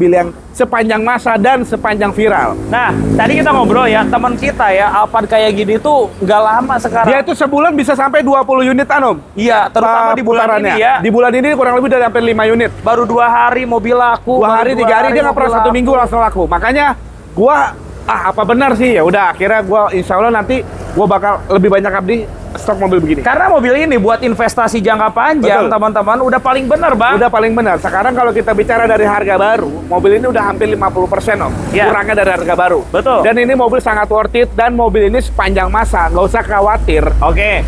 yang sepanjang masa dan sepanjang viral. Nah, tadi kita ngobrol ya, teman kita ya, Alphard kayak gini tuh nggak lama sekarang. Dia itu sebulan bisa sampai 20 unit Om. Iya, terutama di bulan Putarannya. ini ya. Di bulan ini kurang lebih udah hampir 5 unit. Baru 2 hari mobil laku. 2 hari, baru 3 hari dia nggak pernah mobil 1 laku. minggu langsung laku. Makanya gua apa benar sih, ya udah akhirnya gua insya Allah nanti gua bakal lebih banyak abdi stok mobil begini. Karena mobil ini buat investasi jangka panjang, Betul. teman-teman, udah paling benar, Bang. Udah paling benar. Sekarang kalau kita bicara dari harga baru, mobil ini udah hampir 50% Om. Ya. Kurangnya dari harga baru. Betul. Dan ini mobil sangat worth it dan mobil ini sepanjang masa, nggak usah khawatir. Oke.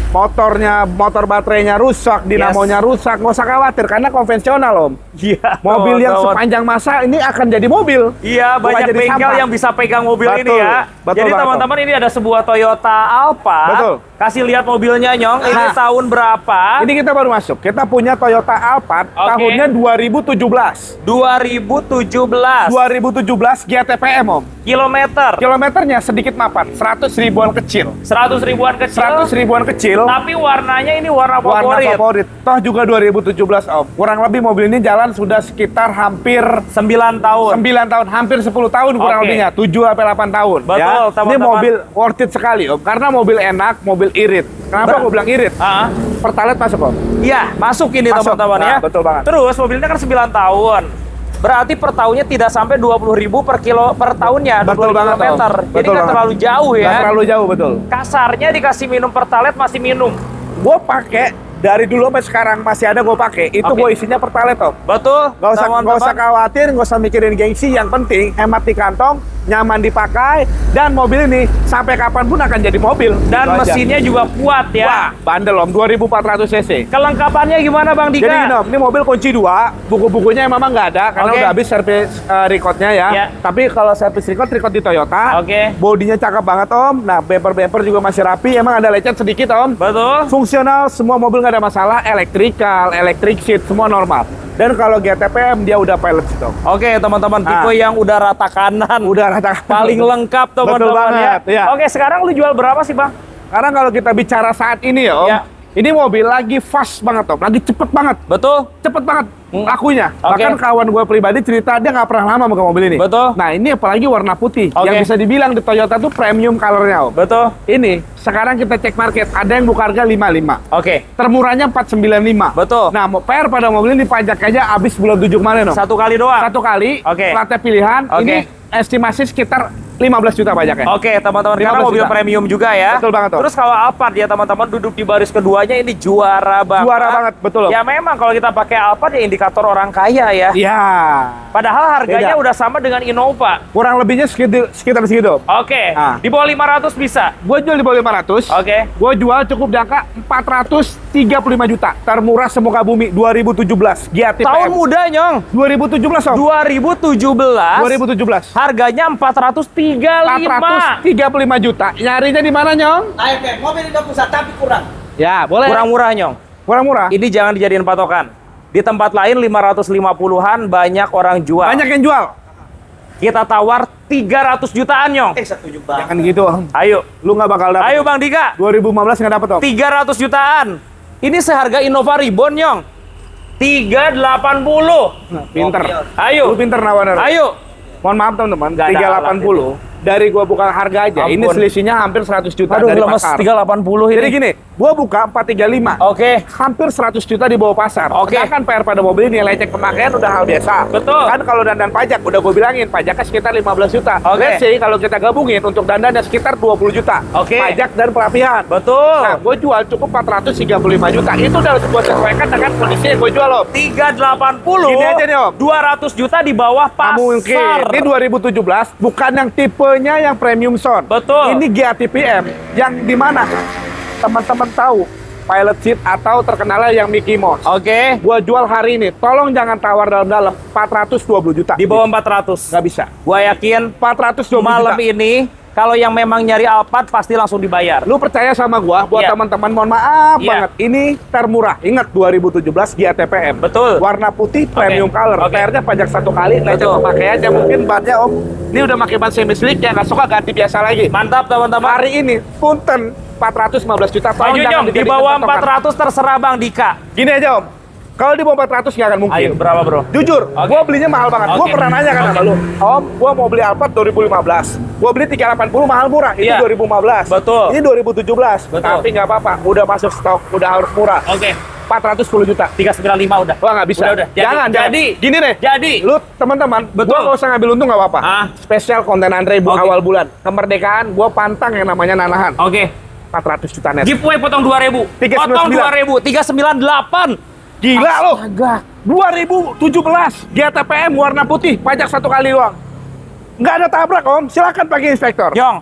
Motor baterainya rusak, dinamonya rusak, nggak usah khawatir karena konvensional Om. Iya. Mobil yang teman-teman. sepanjang masa ini akan jadi mobil. Iya, Bukan banyak jadi bengkel sampah. yang bisa pegang mobil ini Betul. ya. Betul Jadi banget, teman-teman ini ada sebuah Toyota Alphard. Betul. Kasih lihat mobilnya, Nyong. Ini Nah. tahun berapa? Ini kita baru masuk. Kita punya Toyota Alphard Oke. tahunnya 2017. 2017. 2017 GTPM Om. Kilometer. Kilometernya sedikit mapan, 100 ribuan kecil. 100 ribuan kecil. 100 ribuan kecil. Tapi warnanya ini warna Warna favorit. favorit. Toh juga 2017 Om. Kurang lebih mobil ini jalan sudah sekitar hampir 9 tahun. 9 tahun, hampir 10 tahun kurang Oke. lebihnya, 7 sampai 8 tahun. Betul, Ini teman-teman. mobil worth it sekali Om, karena mobil enak, mobil irit. Kenapa gue bilang irit? Ah. Pertalite masuk Om. Iya, masuk ini Masuk. teman-teman Nah, ya. betul banget. Terus mobilnya kan 9 tahun. Berarti per tahunnya tidak sampai 20.000 per kilo per tahunnya, Betul 20 banget, Om. kilometer. Jadi Betul nggak banget. terlalu jauh ya. Nggak terlalu jauh, betul. Kasarnya dikasih minum Pertalite masih minum. Gue pakai dari dulu sampai sekarang masih ada gue pakai. Itu Oke. gue isinya Pertalite Om. Betul. Nggak usah teman-teman. khawatir, nggak usah mikirin gengsi. Yang penting hemat di kantong, nyaman dipakai, dan mobil ini sampai kapanpun akan jadi mobil. Dan Gitu aja. mesinnya juga kuat ya. Wah, bandel Om, 2400 cc. Kelengkapannya gimana Bang Dika? Jadi gini Om, ini mobil kunci 2, buku-bukunya memang nggak ada karena Oke. udah habis servis recordnya ya. Ya. Tapi kalau servis record di Toyota, Oke. bodinya cakep banget Om. Nah, bumper juga masih rapi, emang ada lecet sedikit Om. Betul. Fungsional, semua mobil nggak ada masalah, elektrikal, electric seat, semua normal. Dan kalau GTPM dia udah pilot seat Om. Oke teman-teman, tipe yang udah rata kanan. Udah rata paling lengkap teman-teman banget, ya. ya. Oke, sekarang lu jual berapa sih Bang? Karena kalau kita bicara saat ini ya Om, Ya. ini mobil lagi fast banget Om, lagi cepet banget. Betul. Cepet banget lakunya. Oke. Bahkan kawan gue pribadi cerita dia nggak pernah lama pakai mobil ini. Betul. Nah ini apalagi warna putih Oke. yang bisa dibilang di Toyota tuh premium colornya Om. Betul. Ini sekarang kita cek market ada yang buka harga 55. Oke. Termurahnya 495. Betul. Nah mau PR pada mobil ini pajak aja habis bulan 7 kemarin Om. Satu kali doang. Satu kali. Oke. Platnya pilihan. Oke. Ini estimasi sekitar 15 juta pajaknya. Oke, teman-teman, karena 15 mobil juta. premium juga ya. Betul banget, Om. Terus kalau Alphard ya teman-teman duduk di baris keduanya ini juara banget. Juara banget, betul, Om. Ya memang kalau kita pakai Alphard ya indikator orang kaya ya. Iya. Padahal harganya Beda. udah sama dengan Innova. Kurang lebihnya sekitar segitu. Oke, Ah. di bawah 500 bisa. Gue jual di bawah 500. Oke. Gue jual cukup di angka 435 juta. Termurah semuka bumi 2017. GTPM. Tahun muda, Nyong. 2017 Om. 2017. 2017. Harganya 435. 435 juta. Nyarinya di mana, Nyong? AFF Mobilindo Pusat tapi kurang. Ya, boleh. Kurang murah, Nyong. Kurang murah. Ini jangan dijadiin patokan. Di tempat lain 550-an banyak orang jual. Banyak yang jual. Kita tawar 300 jutaan, Nyong. Setuju banget. Jangan gitu, Om. Ayo. Lu nggak bakal dapet. Ayo Bang Dika. 2015 nggak dapet, Om. 300 jutaan. Ini seharga Innova Reborn, Nyong. 380. Nah, pinter. Ayo. Lu pinter nawar. Ayo. Mohon maaf, teman-teman. Nggak ada 380. dari gua buka harga aja, ini Ampun. selisihnya hampir 100 juta Aduh, dari lemes pasar. 380 ini. Jadi gini, gua buka 435. Oke. Hampir 100 juta di bawah pasar. Oke. Sedangkan PR pada mobil ini lecek pemakaian udah hal biasa. Betul. Kan kalau dandan pajak udah gue bilangin pajaknya sekitar 15 juta. Oke. Let's say kalau kita gabungin untuk dandannya sekitar 20 juta. Oke. Pajak dan perapian. Betul. Nah, gue jual cukup 435 juta. Itu udah gue sesuaikan dengan kondisi yang gue jual, Om. 380. Gini aja nih, Om. 200 juta di bawah pasar. Mungkin. Ini 2017, bukan yang tipenya yang premium sound. Betul. Ini GA-TPM yang dimana teman-teman tahu pilot seat atau terkenalnya yang Mickey Mouse. Oke. Gua jual hari ini, tolong jangan tawar dalam-dalam 420 juta. Di bawah 400. Nggak bisa. Gua yakin 420 malam juta. ini kalau yang memang nyari Alphard pasti langsung dibayar. Lu percaya sama gua, buat Iya. teman-teman mohon maaf Iya. banget. Ini termurah. Ingat 2017 GA-TPM. Betul. Warna putih premium color. Oke. PR-nya pajak 1 kali, lecet Betul. pemakaiannya mungkin bannya Om. Ini udah pakai ban semi slick ya, nggak suka ganti biasa lagi. Mantap teman-teman. Hari ini punten 415 juta. Tolong Lanjut jangan Nyong, di dijadikan bawah patokan. 400 terserah Bang Dika. Gini aja Om. Kalau di bawah 400 nggak akan mungkin. Ayo, berapa bro? Jujur, Oke. gua belinya mahal banget. Gua Oke. pernah nanya kan sama Oke. lu, Om, gua mau beli Alphard 2015. Gua beli 380 mahal murah. Itu Iya. 2015. Betul. Ini 2017. Betul. Tapi nggak apa-apa, udah masuk stok, udah harus murah. Oke. 410 juta. 395 udah. Wah nggak bisa. Udah. Jangan. Jadi. Gini deh. Jadi. Lu teman-teman, Betul. gua nggak usah ngambil untung nggak apa-apa. Ah. Spesial konten Andre Oke. awal bulan. Kemerdekaan, gua pantang yang namanya nanahan. Oke. 400 juta net. Giveaway potong 2000. 399. Potong 2000. 398. Gila lo. Astaga. 2017 GA-TPM warna putih, pajak 1 kali doang. Nggak ada tabrak Om, silakan pakai inspektor. Nyong.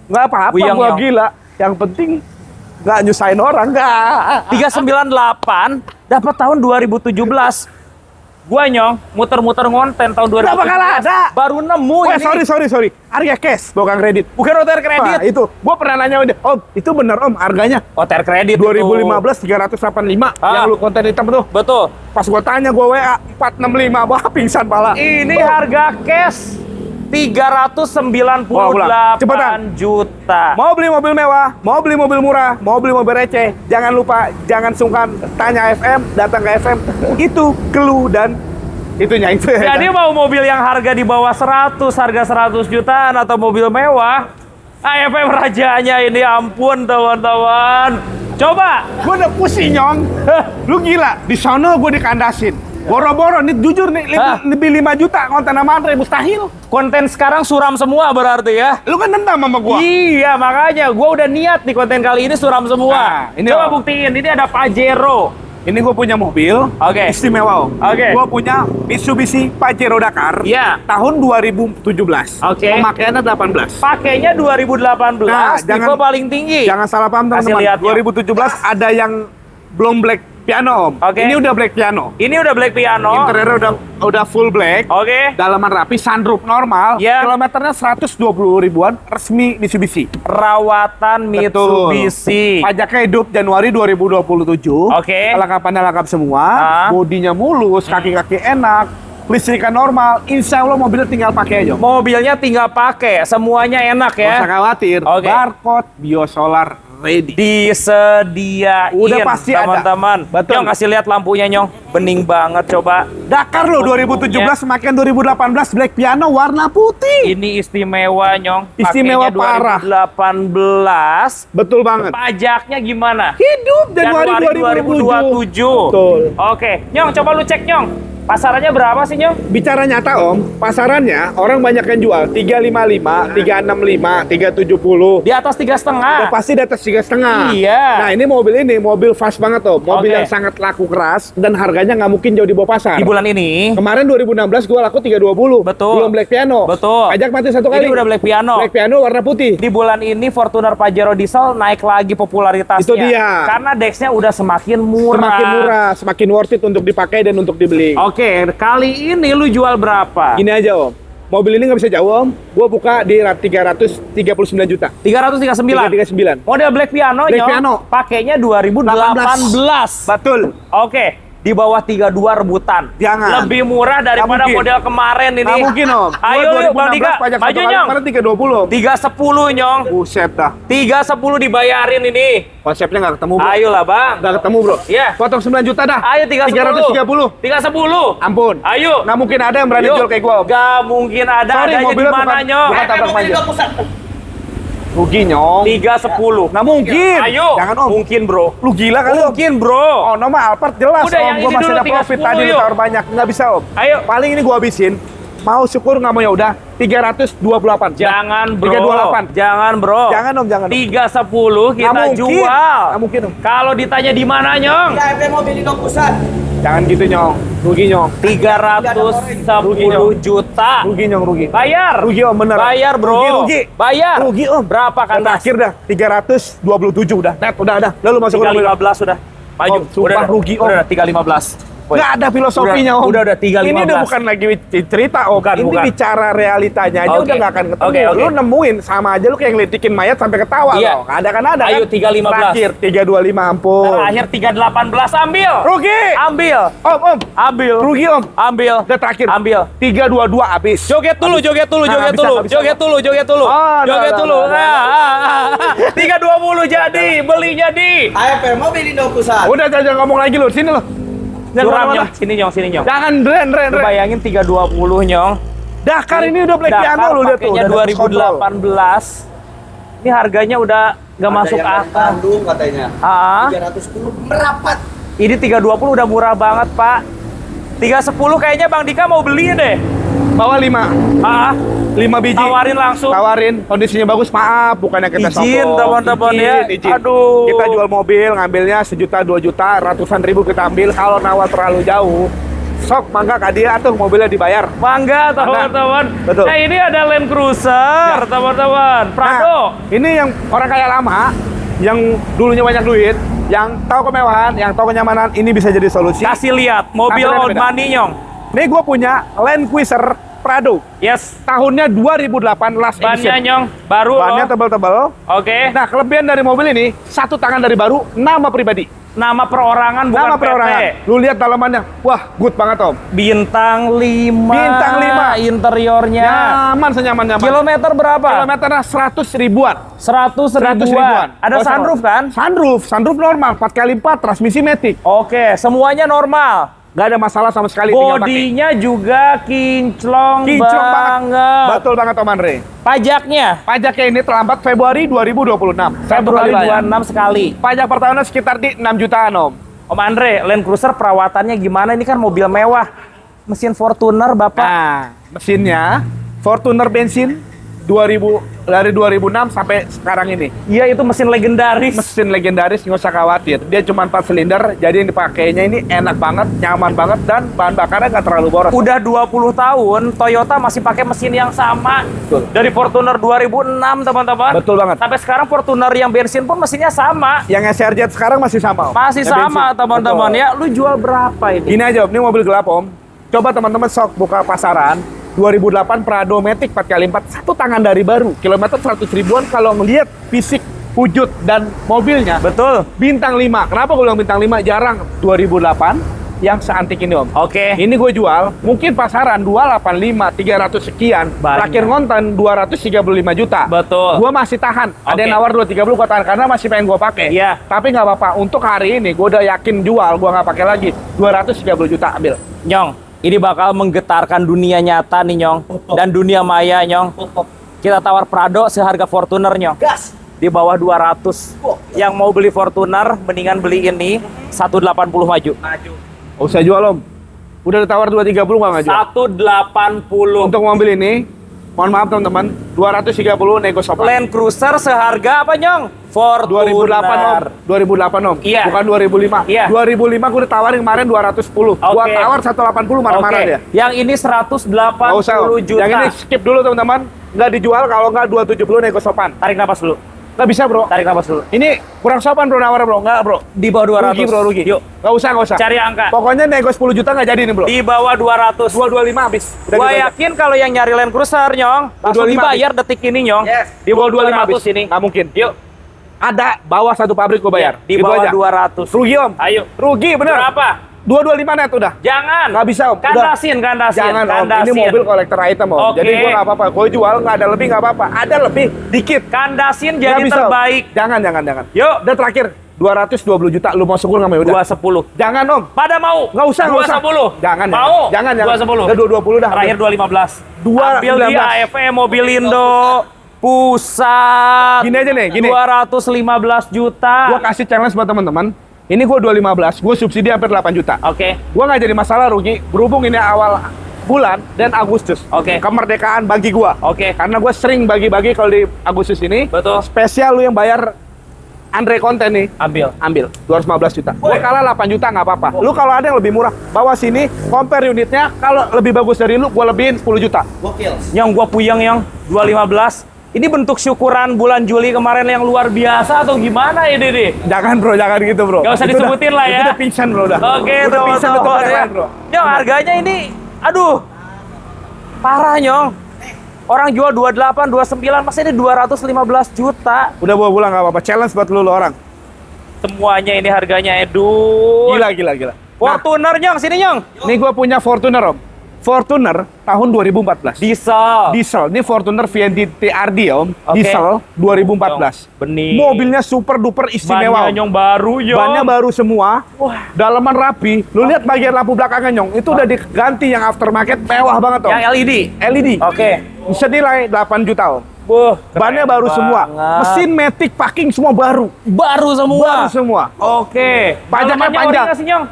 Nggak apa-apa, Buyang, gua Yong. gila. Yang penting nggak nyusahin orang, nggak. 398 dapat tahun 2017. Gua Nyong muter-muter ngonten tahun 2017. Nggak bakal ada. Baru nemu Wah, ini. sorry. Harga cash, bukan kredit. Bukan OTR kredit. Nah, itu. Gua pernah nanya udah, Om, itu bener Om harganya? OTR kredit 2015 385 Ah. yang lu konten hitam tuh. Betul. Pas gua tanya gua WA 465, wah pingsan pala. Ini harga cash 398 Wah, ulang. Cepetan. juta. Mau beli mobil mewah, mau beli mobil murah, mau beli mobil receh, jangan lupa, jangan sungkan tanya FM, datang ke FM. Itu clue dan itunya itu. Jadi mau mobil yang harga di bawah 100, harga 100 jutaan atau mobil mewah, AFM rajanya ini ampun teman-teman. Coba. Gue udah pusing Nyong. Lu gila, di sono gue dikandasin. Boro-boro nih jujur nih Hah? lebih 5 juta konten sama Andre mustahil. Konten sekarang suram semua berarti ya. Lu kan dendam sama gua. Iya, makanya gua udah niat nih konten kali ini suram semua. Nah, ini Coba Om. buktiin, ini ada Pajero. Ini gue punya mobil Oke. istimewa Om. Oke. Gue punya Mitsubishi Pajero Dakar. Iya. Tahun 2017. Oke. Pemakaiannya 18. Pakainya 2018, Nah, tipe paling tinggi. Jangan salah paham Kasih teman-teman. lihat, Nyong. 2017 ada yang belum black piano Om. Oke. Ini udah black piano. Ini udah black piano. Interiornya udah full black. Oke. Dalaman rapi, sunroof normal. Iya. Kilometernya 120 ribuan, resmi Mitsubishi. Rawatan Betul. Mitsubishi. Pajaknya hidup Januari 2027. Oke. Kelengkapannya lengkap semua. Ah. Bodinya mulus, kaki-kaki enak. Listrikan normal. Insya Allah mobilnya tinggal pakai aja. Mobilnya tinggal pakai, semuanya enak Nggak usah ya. khawatir. Oke. Barcode, biosolar ready. Disediain Udah pasti ada. teman-teman. Betul. Nyong kasih lihat lampunya Nyong, bening banget coba. Dakar loh 2017 semakin 2018 black piano warna putih. Ini istimewa Nyong. Istimewa Pakainya parah. 2018. Betul banget. Pajaknya gimana? Hidup Januari 2027. Betul. Oke, Nyong coba lu cek Nyong. Pasarannya berapa sih Nyong? Bicara nyata Om, pasarannya orang banyak yang jual 355, 365, 370. Di atas 3,5. Udah pasti di atas 3,5. Iya. Nah ini mobil fast banget Om. Mobil Oke. yang sangat laku keras dan harganya nggak mungkin jauh di bawah pasar. Di bulan ini. Kemarin 2016 gua laku 320. Betul. Belum black piano. Betul. Pajak mati 1 Ini kali. udah black piano. Black piano warna putih. Di bulan ini Fortuner Pajero Diesel naik lagi popularitasnya. Itu dia. Karena Dex-nya udah semakin murah. Semakin murah, semakin worth it untuk dipakai dan untuk dibeli. Oke, kali ini lu jual berapa? Gini aja Om, mobil ini nggak bisa jauh Om. Gua buka di 339 juta. 339. 339. Model black piano Black Nyong. piano. Pakainya 2018. Betul. Oke. di bawah 32 rebutan. Jangan. Lebih murah daripada mungkin. model kemarin ini. Nggak mungkin Om. Ayo Gua yuk Bang Dika, 2016 pajak maju satu kali Nyong. kemarin 320 Om. 310 Nyong. Buset dah. 310 dibayarin ini. Konsepnya nggak ketemu bro. Ayolah Bang. Nggak ketemu bro. Iya. Potong 9 juta dah. Ayo 310. 330. 310. Ampun. Ayo. Nggak mungkin ada yang berani Yuk. jual kayak gua Om. Gak mungkin ada. Sorry, Adanya di mobilnya mana bukan- Nyong? bukan tabrak mobil panjang. di pusat. Rugi Nyong. 310. Nggak mungkin. Ayo. Jangan Om. Mungkin bro. Lu gila kali Om. Mungkin bro. Oh, nama Alphard jelas Udah, Om. yang Gua ini masih dulu, ada profit 310 tadi yuk. ditawar banyak. Nggak bisa Om. Ayo. Paling ini gua habisin. Mau syukur nggak mau ya udah 328. Jangan bro. 328. Jangan bro. Jangan Om, jangan Om. 310 kita Nggak mungkin. jual. Nggak mungkin Om. Kalau ditanya di mana Nyong? Ya, FP mobil di pusat. Jangan gitu Nyong. Rugi Nyong. 310 juta. Rugi Nyong, rugi. Bayar. Rugi Om, bener. Bayar bro. Rugi. Bayar. Rugi Om. Berapa kan? Dan terakhir dah 327 udah. Net udah. Lalu masuk ke mobil. 315 sudah. Maju. Om, sumpah rugi, Om. Udah 315. Woy. Nggak ada filosofinya Om. Udah 315. Ini udah bukan lagi cerita Om. Bukan, Ini bukan. bicara realitanya aja Oke. udah nggak akan ketemu. Oke, oke. Lu nemuin sama aja lu kayak ngelitikin mayat sampai ketawa Iya. loh. Ada kan ada Ayo, kan. 315. Terakhir 325 ampun. Terakhir 318 ambil. Rugi. Ambil. Om. Ambil. Rugi Om. Ambil. Udah terakhir. Ambil. 322 habis. Joget dulu, joget dulu, Nah, joget bisa, dulu, nggak bisa, joget Bang. dulu, joget dulu, Oh, joget nah, dulu. nah, 320 jadi, beli jadi. AFP mobil di pusat. Udah jangan ngomong lagi lu. Sini lu. Jangan Suram kemana-mana. Nyong, sini Nyong, sini Nyong. Jangan ren. Lu bayangin 320 Nyong. Dakar ini udah black piano lu lihat tuh. pakainya udah ada kontrol. 2018. Ini harganya udah nggak masuk Ada yang dari akal. Bandung katanya. Ah, 310 merapat. ini 320 udah murah banget, Pak. 310 kayaknya Bang Dika mau beli deh. Bawa 5. Ah, 5 biji. tawarin langsung. Tawarin, kondisinya bagus, maaf, bukannya kita Izin, sombong. teman-teman, ya. Izin. Aduh. Kita jual mobil, ngambilnya 1 juta, 2 juta, ratusan ribu kita ambil. Kalau nawar terlalu jauh, sok mangga ke dia atau mobilnya dibayar. Mangga, teman-teman. Betul. Nah, ini ada Land Cruiser, teman-teman. Prado. Nah, ini yang orang kaya lama, yang dulunya banyak duit, yang tahu kemewahan, yang tahu kenyamanan, ini bisa jadi solusi. Kasih lihat, mobil Tampilannya on beda. money, Nyong. Nih gue punya Land Cruiser Prado. Yes. Tahunnya 2008 last Bannya, edition. Nyong. Baru Bannya loh. tebal-tebal. Oke. Nah, kelebihan dari mobil ini, 1 tangan dari baru, nama pribadi. Nama perorangan bukan Nama PT. perorangan. Lu lihat dalamannya. Wah, good banget, Om. Bintang 5. Bintang 5. Interiornya. Nyaman, senyaman-nyaman. Kilometer berapa? Kilometernya 100 ribuan. 100 100 ribuan. Ada Oh, sunroof kan? Sunroof normal, 4x4, transmisi matic. Oke, semuanya normal. Gak ada masalah sama sekali. tinggal pakai. Bodinya juga kinclong, Kinclong banget. Betul banget, Om Andre. Pajaknya Pajaknya ini terlambat Februari 2026. Satu Februari kali bayar. 26 sekali. Pajak per tahunnya sekitar di 6 jutaan, Om. Om Andre, Land Cruiser perawatannya gimana? Ini kan mobil mewah. Mesin Fortuner, Bapak. Nah, mesinnya Fortuner bensin dari 2006 sampai sekarang ini. Iya, itu mesin legendaris. Mesin legendaris, nggak usah khawatir. Dia cuma 4 silinder, jadi yang dipakainya ini enak banget, nyaman banget, dan bahan bakarnya nggak terlalu boros. Udah 20 tahun, Toyota masih pakai mesin yang sama. Betul. Dari Fortuner 2006, teman-teman. Betul banget. Sampai sekarang Fortuner yang bensin pun mesinnya sama. Yang SRJ sekarang masih sama, Om. Masih Yang sama, bensin. teman-teman. Betul. Ya, lu jual berapa ini? Gini aja, Om, ini mobil gelap, Om. Coba teman-teman sok buka pasaran. 2008 Prado Matic 4x4, 1 tangan dari baru. Kilometer 100 ribuan kalau ngelihat fisik, wujud, dan mobilnya. Betul. Bintang 5. Kenapa gue bilang bintang 5? Jarang 2008 yang seantik ini, Om. Oke. Ini gue jual, mungkin pasaran 285, 300 sekian. Banyak. Terakhir ngonten 235 juta. Betul. Gue masih tahan. Ada Oke. yang nawar 230, gue tahan karena masih pengen gue pakai. Iya. Tapi nggak apa-apa. Untuk hari ini, gue udah yakin jual, gue nggak pakai lagi. 230 juta ambil. Nyong, ini bakal menggetarkan dunia nyata nih, Nyong. Dan dunia maya, Nyong. Kita tawar Prado seharga Fortuner, Nyong. Gas. Di bawah 200. Yang mau beli Fortuner, mendingan beli ini 180 maju. Oh, saya jual, Om. Udah ditawar 230 nggak jual. 180. Untuk mobil ini, mohon maaf teman-teman, 230 nego sopan. Land Cruiser seharga apa, Nyong? Fortuner. 2008, Om. 2008, Om. Iya. Bukan 2005. Iya. 2005 gue ditawarin kemarin 210. Gua Oke. tawar 180 marah-marah Oke. dia. Yang ini 180 Nggak usah, Om. juta. Yang ini skip dulu, teman-teman. Nggak dijual kalau nggak 270 nego sopan. Tarik napas dulu. Nggak bisa, Bro. Tarik napas dulu. Ini kurang sopan, Bro, nawar, Bro. Nggak, Bro. Di bawah 200. Rugi, Bro, rugi. Yuk, Nggak usah. cari angka. Pokoknya nego 10 juta nggak jadi nih, Bro. Di bawah 200. 225 habis. Udah Gua gitu aja. yakin kalau yang nyari Land Cruiser, Nyong, langsung 25 dibayar detik ini, Nyong. Yes. Di bawah 200 ini. Nggak mungkin. Yuk, Ada bawah satu pabrik gue bayar. di Gitu bawah aja. 200. Rugi, Om. Ayo. Rugi, bener. Berapa? 225 net udah. Jangan. Nggak bisa, Om. Kandasin. Jangan, Om. Ini mobil kolektor item, Om. Oke. Jadi gue nggak apa-apa. Gue jual nggak ada lebih nggak apa-apa. Ada lebih dikit. Kandasin Nggak jadi bisa, Om. terbaik. Jangan. Yuk. Udah terakhir 220 juta. Lu mau syukur nggak mau? Udah. 210. Jangan, Om. Pada mau? Nggak usah. 210. Jangan. Mau? Jangan. 210. Udah 220 dah. Terakhir 215. 219. Ambil di AFE Mobilindo Pusat. Gini aja nih, gini. 215 juta. Gue kasih challenge buat teman-teman. Ini gue 215, gue subsidi hampir 8 juta. Oke. Gue nggak jadi masalah rugi, berhubung ini awal bulan dan Agustus. Oke. Kemerdekaan bagi gue. Oke. Karena gue sering bagi-bagi kalau di Agustus ini. Betul. Spesial lu yang bayar Andre konten nih. Ambil 215 juta. Gue kalah 8 juta nggak apa-apa. Lu kalau ada yang lebih murah, bawa sini, compare unitnya. Kalau lebih bagus dari lu, gue lebihin 10 juta. Gokil. Yang gua puyeng yang 215. Ini bentuk syukuran bulan Juli kemarin yang luar biasa atau gimana ya, Dede? Jangan bro, jangan gitu bro. Gak usah Itu disebutin lah ya. Itu udah pingsan bro udah. Oke, udah pingsan itu teman-teman ya. bro. Nyong, harganya ini, aduh, parah Nyong. Orang jual 28, 29, masa ini 215 juta. Udah bawa pulang nggak apa-apa. Challenge buat lu orang. Semuanya ini harganya, aduh. Gila. Fortuner Nyong, sini Nyong. Ini gue punya Fortuner, Om. Fortuner tahun 2014. Diesel. Ini Fortuner VND TRD, Om. Oke. Diesel 2014. Benih. Mobilnya super duper istimewa. Bannya Nyong baru, Nyong. Bannya baru semua. Wah. Dalaman rapi. Lu lihat bagian lampu belakangnya, Nyong. Itu udah diganti yang aftermarket mewah banget, Om. Yang LED. LED. Oke. Senilai 8 juta, Om. Keren Bannya baru semua. banget. Mesin matic packing semua baru. Baru semua. Baru semua. Oke. Pajaknya Dalamannya panjang. ori nggak sih, Nyong?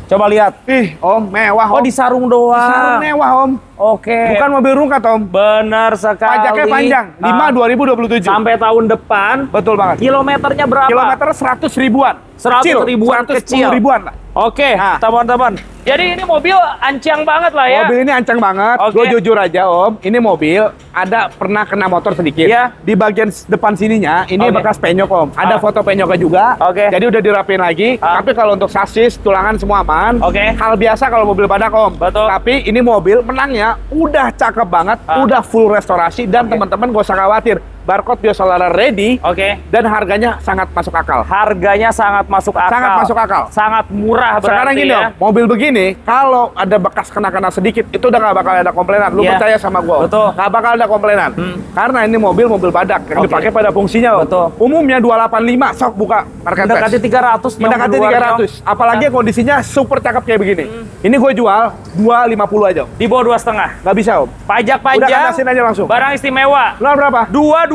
Coba lihat. Ih, Om, mewah, Oh, Om. di sarung doang. Sarung mewah, Om. Oke. Bukan mobil rungkat, Om. Benar sekali. Pajaknya panjang, 5 2027. Sampai tahun depan. Betul banget. Kilometernya berapa? Kilometer 100 ribuan. 100 ribuan 110 kecil. ribuan lah. Oke, Nah. teman-teman. Jadi ini mobil ancang banget lah ya. Mobil ini ancang banget. Oke. Gue jujur aja, Om. Ini mobil ada pernah kena motor sedikit. Iya. Di bagian depan sininya ini Oke. bekas penyok, Om. Ada Ah. foto penyoknya juga. Oke. Jadi udah dirapiin lagi. Ah. Tapi kalau untuk sasis, tulangan semua aman. Oke. Hal biasa kalau mobil badak, Om. Betul. Tapi ini mobil menangnya udah cakep banget, Ah. udah full restorasi dan Oke. teman-teman gak usah khawatir. Barcode biosolar ready Oke. dan harganya sangat masuk akal. Harganya sangat masuk akal. Sangat masuk akal. Sangat murah berarti Sekarang gini, ya. Om, mobil begini, kalau ada bekas kena-kena sedikit, itu udah nggak bakal ada komplainan. Lu Iya. percaya sama gua, Om? Betul. Nggak bakal ada komplainan. Karena ini mobil badak yang Oke. dipakai pada fungsinya, Om. Betul. Umumnya 285, sok buka market Mendekati 300. Nyong, Mendekati keluar, 300. Nyong. Apalagi kondisinya super cakep kayak begini. Ini gue jual 250 aja, Om. Di bawah 2,5. Nggak bisa, Om. Pajak Udah panjang. kanasin aja langsung. Barang istimewa. Lo berapa? 220.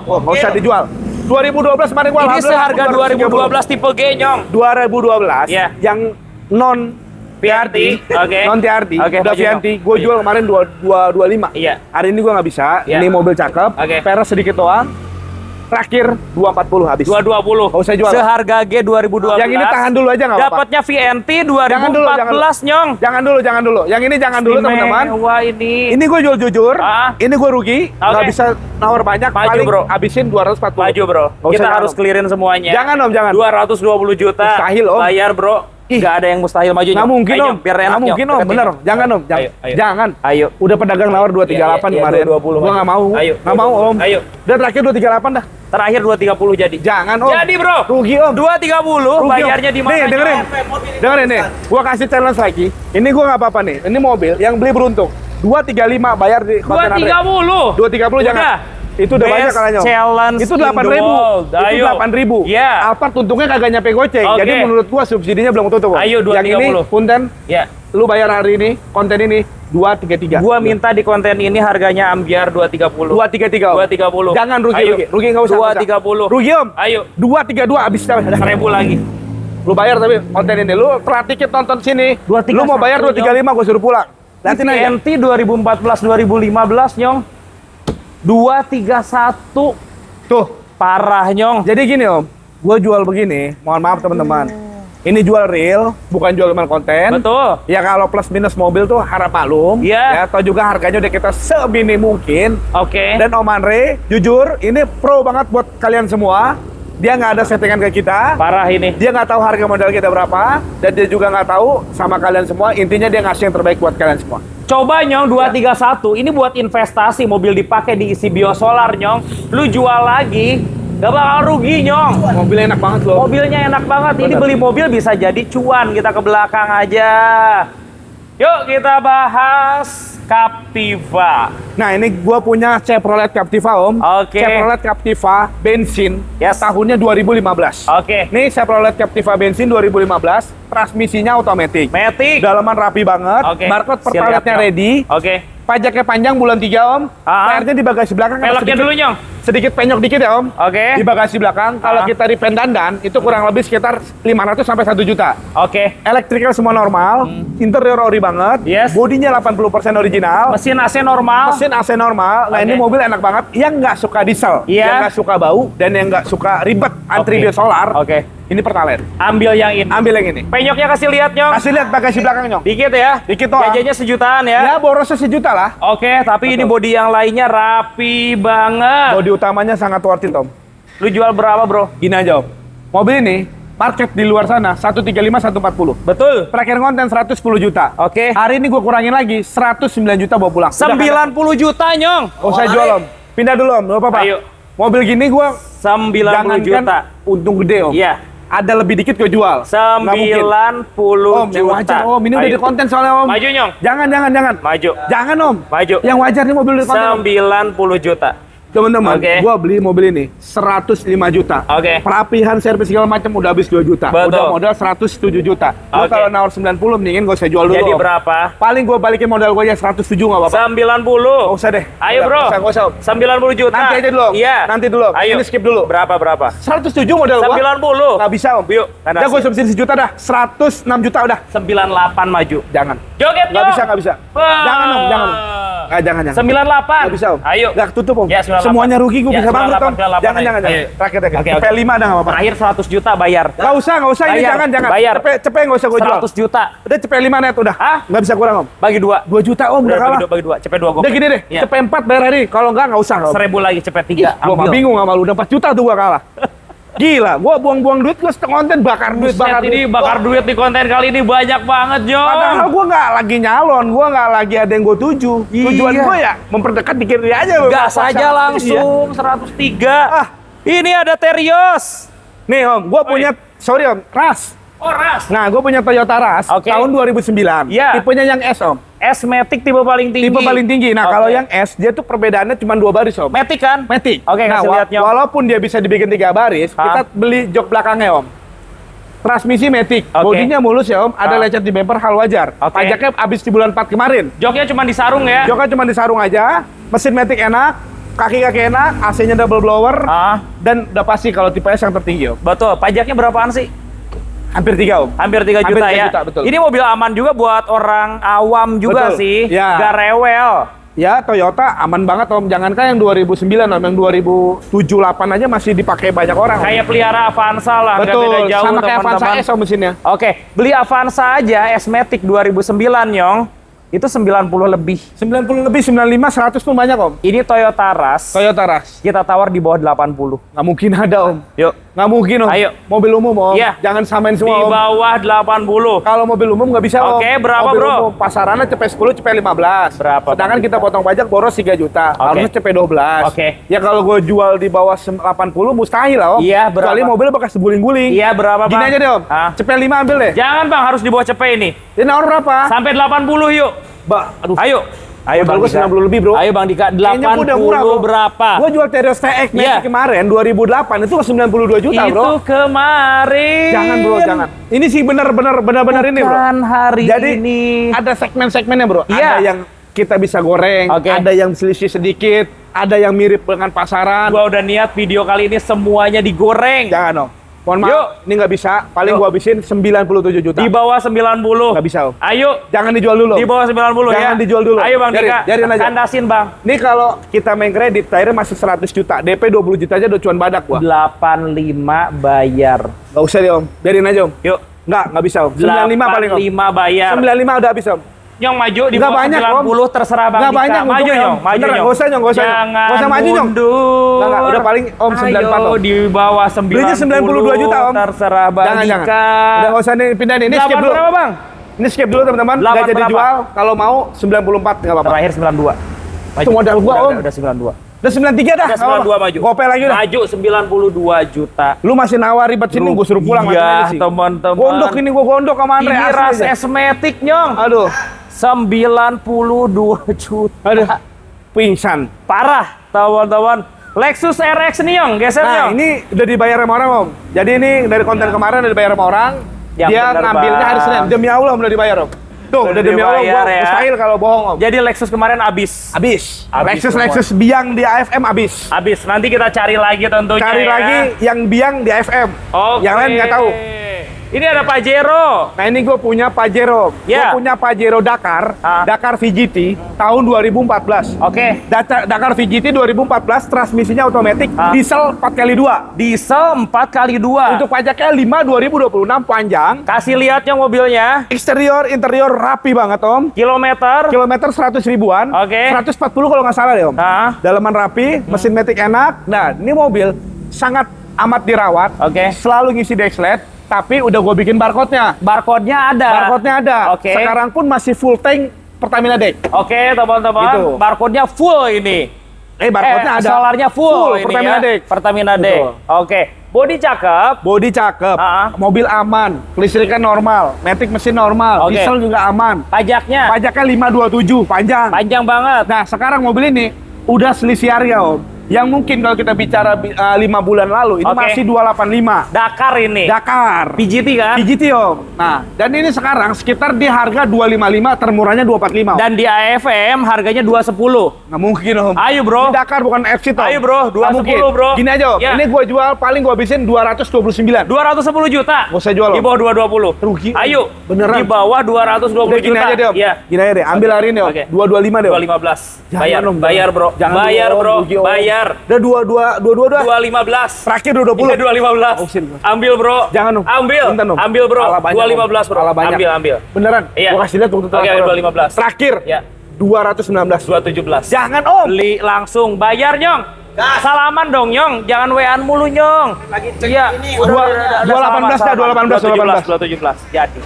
Oh, nggak usah dijual. 2012 kemarin gua Ini alhamdulillah seharga 2012 tipe G, Nyong. 2012 Iya. yang non PRT. Oke. non TRD, Oke, udah maju, VNT, Nyong. gue jual kemarin 225. Iya. Hari ini gue nggak bisa. Iya. Ini mobil cakep. Oke. Peres sedikit doang. Terakhir 240 habis. 220. Nggak usah jual. Seharga G 2012. Yang ini tahan dulu aja nggak apa-apa. Dapatnya VNT Jangan dulu, 2014, Nyong. Jangan dulu. Yang ini jangan dulu, teman-teman. Wah, ini. Ini gue jual jujur. Ah. Ini gue rugi. Nggak Oke. bisa nawar banyak. Maju, paling bro. habisin 240. Maju, Bro. Nggak usah, Kita jangan, harus Om. clearin semuanya. Jangan, Om, jangan. 220 juta. Mustahil, Om. Bayar, Bro. Ih. Nggak ada yang mustahil maju. Nggak Nyong. mungkin, Ayo, Om. Nyong, biar enak, Nggak mungkin, Nyong. Om. Deketin, Bener, Nyong. Om. Jangan, Om. Ayo, ayo. Jangan. Ayo. Udah pedagang nawar 238 Iya, kemarin. 220, Gua nggak mau. Ayo. Nggak mau, Om. Ayo. Udah terakhir 238 dah. Terakhir 230 jadi. Jangan, Om. Jadi, Bro. Rugi, Om. 230 Rugi, Om. bayarnya di mana? Nih, dengerin. Nyong? Dengerin nih. Gua kasih challenge lagi. Ini gua nggak apa-apa nih. Ini mobil yang beli beruntung. 235 bayar di konten 230. 230 jangan. Udah. Itu udah Best banyak kalanya. Om. challenge Itu in the 8.000. world. Itu Ayo. 8.000. Iya. Alphard untungnya kagak nyampe goceng. Oke. Jadi menurut gua subsidinya belum tutup. Om. Ayo, Yang ini 230. punten Ya. lu bayar hari ini konten ini 233. Gua minta di konten ini harganya ambiar 230. 233. Om. 230. Jangan rugi, Ayo. rugi enggak usah. nggak usah. 230. Rugi, Om. Ayo. 232 habis dah. 1000 lagi. Lu bayar tapi konten ini lu praktikin tonton sini. 231, Lu mau bayar 235 gua suruh pulang. Liatin aja. VNT 2014 2015, Nyong. 231. Tuh. Parah, Nyong. Jadi gini, Om. Gua jual begini, mohon maaf teman-teman. Ini jual real, bukan jual cuma konten. Betul. Ya kalau plus minus mobil tuh harap maklum. Iya. Ya, atau juga harganya udah kita semini mungkin. Oke. Dan Om Andre, jujur, ini pro banget buat kalian semua. Dia nggak ada settingan ke kita. Parah ini. Dia nggak tahu harga modal kita berapa. Dan dia juga nggak tahu sama kalian semua. Intinya dia ngasih yang terbaik buat kalian semua. Coba, Nyong, 231. Ini buat investasi, mobil dipakai diisi biosolar, Nyong. Lu jual lagi Gak bakal rugi, Nyong. Mobilnya enak banget loh. Mobilnya enak banget. Ini Bener. beli mobil bisa jadi cuan. Kita ke belakang aja. Yuk kita bahas Captiva. Nah, ini gua punya Chevrolet Captiva, Om. Oke. Chevrolet Captiva bensin. Yes. Tahunnya 2015. Oke. Ini Chevrolet Captiva bensin 2015. Transmisinya otomatis. Matic. Dalaman rapi banget. Oke. Barcode Siap, pertaletnya Nyong. ready. Oke. Pajaknya panjang bulan 3, Om. PR-nya di bagasi belakang. ada Peleknya sedikit- dulu, Nyong. Sedikit penyok dikit ya, Om. Oke. Di bagasi belakang. Kalau kita repaint dandan, itu kurang lebih sekitar 500 sampai 1 juta. Oke. Electrical semua normal. Interior ori banget. Yes. Bodinya 80% original. Mesin AC normal. Mesin AC normal. Nah, Oke. ini mobil enak banget. Yang nggak suka diesel, Iya. yang nggak suka bau, dan yang nggak suka ribet antri Oke. biosolar. Oke. Ini pertalite. Ambil yang ini. Ambil yang ini. Penyoknya kasih lihat, Nyong. Kasih lihat bagasi belakang, Nyong. Dikit ya. Dikit doang. Jajannya sejutaan ya. Ya, borosnya 1 juta lah. Oke, tapi ini bodi yang lainnya rapi banget. Bodi utamanya sangat worth it, Om. Lu jual berapa, Bro? Gini aja, Om. Mobil ini market di luar sana 135 140. Betul. Terakhir konten 110 juta. Oke. Hari ini gue kurangin lagi 109 juta bawa pulang. 90 juta, Nyong. Oh, saya jual, Om. Pindah dulu, Om. Nggak apa-apa. Ayo. Mobil gini gue 90 juta. untung gede, Om. Iya. Ada lebih dikit gue jual. Nggak mungkin. 90 Om, yang juta. wajar, Om. Ini udah Ayo. di konten soalnya, Om. Maju, Nyong. Jangan. Maju. Jangan, Om. Maju. Yang wajar nih mobil di konten, Om. 90 juta. Teman-teman, Oke. gua beli mobil ini 105 juta. Oke. Perapihan servis segala macam udah habis 2 juta. Betul. Udah modal 107 juta. Gua Oke. kalau nawar 90 mendingin gua saya jual dulu. Jadi Om. berapa? Paling gua balikin modal gua aja 107 nggak apa-apa. 90. Nggak usah deh. Ayo, Nggak Bro. usah, nggak usah. 90 juta. Nanti aja dulu, Om. Iya. Nanti dulu, Om. Ayo. Ini skip dulu. Berapa? 107 modal gua. 90. Nggak bisa, Om. Yuk, Udah gua subsidi 1 juta dah. 106 juta udah. 98 maju. Jangan. Joget, Nggak Nyong. bisa, nggak bisa. Wah. Jangan, Om. Jangan. Jangan. 98. Nggak bisa, Om. Ayo. Nggak tutup, Om. Ya, 98. Semuanya rugi, gua Ya, bisa bangkrut, Om. 98. Jangan. Ayo. Terakhir. Oke, Cepet 5 dah nggak apa-apa. Terakhir 100 juta bayar. Nggak usah, ini Bayar. jangan. Bayar. Cepet nggak usah gue jual. 100 juta. Udah cepet 5 net udah. Hah? Nggak bisa kurang, Om. Bagi 2. 2 juta, Om, udah kalah. Bagi 2. Cepet 2 Udah gini deh, Iya. cepet 4 bayar hari. Kalau nggak usah, Om. 1000 lagi cepet 3. Gue mah bingung sama lu, udah 4 juta tuh gua kalah. Gila, gua buang-buang duit, gua konten bakar duit, Ini bakar duit di konten kali ini banyak banget, Nyong. Padahal gua nggak lagi nyalon, gua nggak lagi ada yang gua tuju. Tujuan Iya. gua ya memperdekat dikit dia aja. Gas Paksa. aja langsung 103. Ah. Ini ada Terios. Nih, Om, gua punya, sorry, Om, Ras. Oh, Ras. Nah, gua punya Toyota Ras Oke. tahun 2009. Iya. Tipenya yang S, Om. S-Matic tipe paling tinggi. Tipe paling tinggi. Nah, Oke. kalau yang S, dia tuh perbedaannya cuma 2 baris, Om. Matic kan? Matic. Oke, nah, kasih lihat, Nyong. walaupun dia bisa dibikin 3 baris, kita beli jok belakangnya, Om. Transmisi Matic. Oke. Bodinya mulus ya, Om. Ada lecet di bumper, hal wajar. Oke. Pajaknya habis di bulan 4 kemarin. Joknya cuma disarung ya. Joknya cuma disarung aja. Mesin Matic enak. Kaki-kaki enak. AC-nya double blower. Dan udah pasti kalau tipe S yang tertinggi, Om. Betul. Pajaknya berapaan sih? Hampir 3, Om. Hampir 3 Hampir juta 3 ya. juta, betul. Ini mobil aman juga buat orang awam juga Betul. sih. Ya. Gak rewel. Ya, Toyota aman banget, Om. Jangankan yang 2009, Om. Yang 2007-8 aja masih dipakai banyak orang, Om. Kayak pelihara Avanza lah, nggak beda Betul, jauh sama kayak Avanza teman-teman. S, Om, mesinnya. Oke, beli Avanza aja S-Matic 2009, Nyong. Itu 90 lebih. 90 lebih, 95, 100 pun banyak, Om. Ini Toyota Rush. Toyota Rush. Kita tawar di bawah 80. Nggak mungkin ada, Om. Yuk. Nggak mungkin, Om. Ayo. Mobil umum, Om. Iya. Jangan samain Di semua, Om. bawah 80. Kalau mobil umum nggak bisa, Om. Oke, berapa, mobil Bro? Umum, pasarannya cepet 10, cepet 15. Berapa, Sedangkan Bang? kita potong pajak boros 3 juta. Oke. Harusnya cepet 12. Oke. Ya kalau gue jual di bawah 80, mustahil lah, Om. Iya, berapa? Kecuali mobil bekas guling-guling. Iya, berapa, Gini Bang? aja deh, Om. Hah? Cepet 5 ambil deh. Jangan, Bang, harus di bawah cepet ini. Ini nawar berapa? Sampai 80 yuk. Aduh. Ayo. Ayo, Mobil Bang gua Dika. 90 lebih, Bro. Ayo, Bang Dika. Kayaknya gua udah murah, 80 Bro. berapa? Gue jual Terios TX Matic Iya. kemarin 2008 itu 92 juta, Bro. Itu kemarin. Jangan, Bro, jangan. Ini sih benar-benar ini, Bro. Bukan hari Jadi ini. ada segmen-segmennya, Bro. Iya. Ada yang kita bisa goreng, Oke. ada yang selisih sedikit, ada yang mirip dengan pasaran. Gua udah niat video kali ini semuanya digoreng. Jangan, Om. Mohon maaf, Yuk. ini nggak bisa. Paling Yuk. gua habisin 97 juta. Di bawah 90. Nggak bisa, Om. Ayo. Jangan dijual dulu. Di bawah 90 ya. Jangan dijual dulu. Ayo, Bang Biarin, Dika. biarin aja. Kandasin, Bang. Ini kalau kita main kredit, terakhir masih 100 juta. DP 20 juta aja udah cuan badak gua. 85 bayar. Nggak usah deh, Om. Biarin aja, Om. Yuk. Nggak bisa, Om. 95 paling, Om. 85 bayar. 95 udah habis, Om. Nyong maju di Nggak bawah banyak, 90 terserah Bang Nggak Dika. banyak Maju, untungnya, Nyong. Om. Maju, Beneran, Nyong. nggak usah, Nyong. Nggak usah, Nyong. Jangan Nggak usah maju, Nyong. mundur. Nggak, udah paling, Om, 94, Ayo, Om. di bawah 90. Belinya 92 juta, Om. Terserah Bang Jangan. Dika. Udah nggak usah nih, pindahin. Ini skip 8 dulu. berapa, Bang? Ini skip dulu, teman-teman. 8 Nggak jadi berapa? jual. Kalau mau 94 nggak apa-apa. Terakhir 92. Maju. Itu modal gua, Udah, Om. Udah 92. Udah 93 dah. Udah 92 maju. Gope lagi dah. Maju 92 juta. Lu masih nawar ribet sini, gue suruh pulang. Iya, teman-teman. Gondok ini, gue gondok sama Andre. Ini asli ras aja. esmetik, Nyong. Aduh, 92 juta. aduh, pingsan. Parah, teman-teman. Lexus RX nih, Nyong. Geser, Nah, Nyong. ini udah dibayar sama orang, Om. Jadi ini dari konten kemarin udah dibayar sama orang. Yang Dia bener, ngambilnya hari Bang. Senin. Demi Allah udah dibayar, Om. Tuh, udah demi Allah, dibayar, gua ya. mustahil kalau bohong, Om. Jadi Lexus kemarin habis. Habis. Habis Lexus biang di AFM habis. Habis. Nanti kita cari lagi tentunya. Cari ya. lagi yang biang di AFM. Oke. Yang lain nggak tahu. Ini ada Pajero. Nah, ini gue punya Pajero. Ya. Gue punya Pajero Dakar. Ah. Dakar VGT tahun 2014. Oke. Dakar VGT 2014, transmisinya otomatis, Ah. diesel 4x2. Diesel 4x2. Untuk pajaknya 5 2026 panjang. Kasih lihat Nyong mobilnya. Eksterior, interior rapi banget, Om. Kilometer. Kilometer 100 ribuan. Oke. 140 kalau nggak salah deh, Om. Ah. Dalaman rapi, mesin matic enak. Nah, ini mobil sangat amat dirawat. Oke. Selalu ngisi dexlet. Tapi udah gue bikin barcode-nya. Barcode-nya ada. Barcode-nya ada. Oke. Sekarang pun masih full tank Pertamina Dex. Oke, teman-teman. Gitu. Barcode-nya full ini. Barcode-nya ada. Solarnya full ini Pertamina ya. Dex. Pertamina Dex. Betul. Oke. Body cakep. Bodi cakep, Ah. mobil aman, kelistrikan normal, matic mesin normal, Oke. diesel juga aman. Pajaknya Pajaknya 527, panjang. panjang banget. Nah, sekarang mobil ini udah selisih harga, Om. Yang mungkin kalau kita bicara 5 bulan lalu, ini Oke. masih 285. Dakar ini. Dakar. PGT kan? PGT, Om. Nah, dan ini sekarang sekitar di harga 255, termurahnya 245. Om. Dan di AFM harganya 210. Nggak mungkin, Om. Ayo, bro. Ini Dakar bukan FC, Om. Ayo, bro. Nggak mungkin. 210, bro. Gini aja, Om. Ya. Ini gue jual, paling gue habisin 229. 210 juta. Nggak usah jual, Di Om. bawah 220. Rugi, Om. Ayo. Beneran. Di bawah 220 Udah, gini juta. aja deh, Om. Iya. Gini aja deh, ambil hari ini, Om. Oke. 225 deh, Om. 215. Jangan, Bayar, Om. bayar, bro. Jangan Bayar, dulu, Om. bro. Rugi, Om. Bayar. Udah 22 dah. 215. Terakhir 220. Iya, 215. Oh, shit, Bos. Ambil, bro. Jangan, Om. Ambil. Bentar, Om. Ambil, bro. Kalah banyak, 215, Om. bro. Kalah banyak. Ambil. Beneran? Iya. Gua kasih lihat waktu Oke, 215. Terakhir. Ya. 219. 217. Jangan, Om. Beli langsung. Bayar, Nyong. Gas. Salaman dong, Nyong. Jangan WA-an mulu, Nyong. Lagi cek Iya. ini. Dua- Udah, 218 dah, 218, 217. Jadi.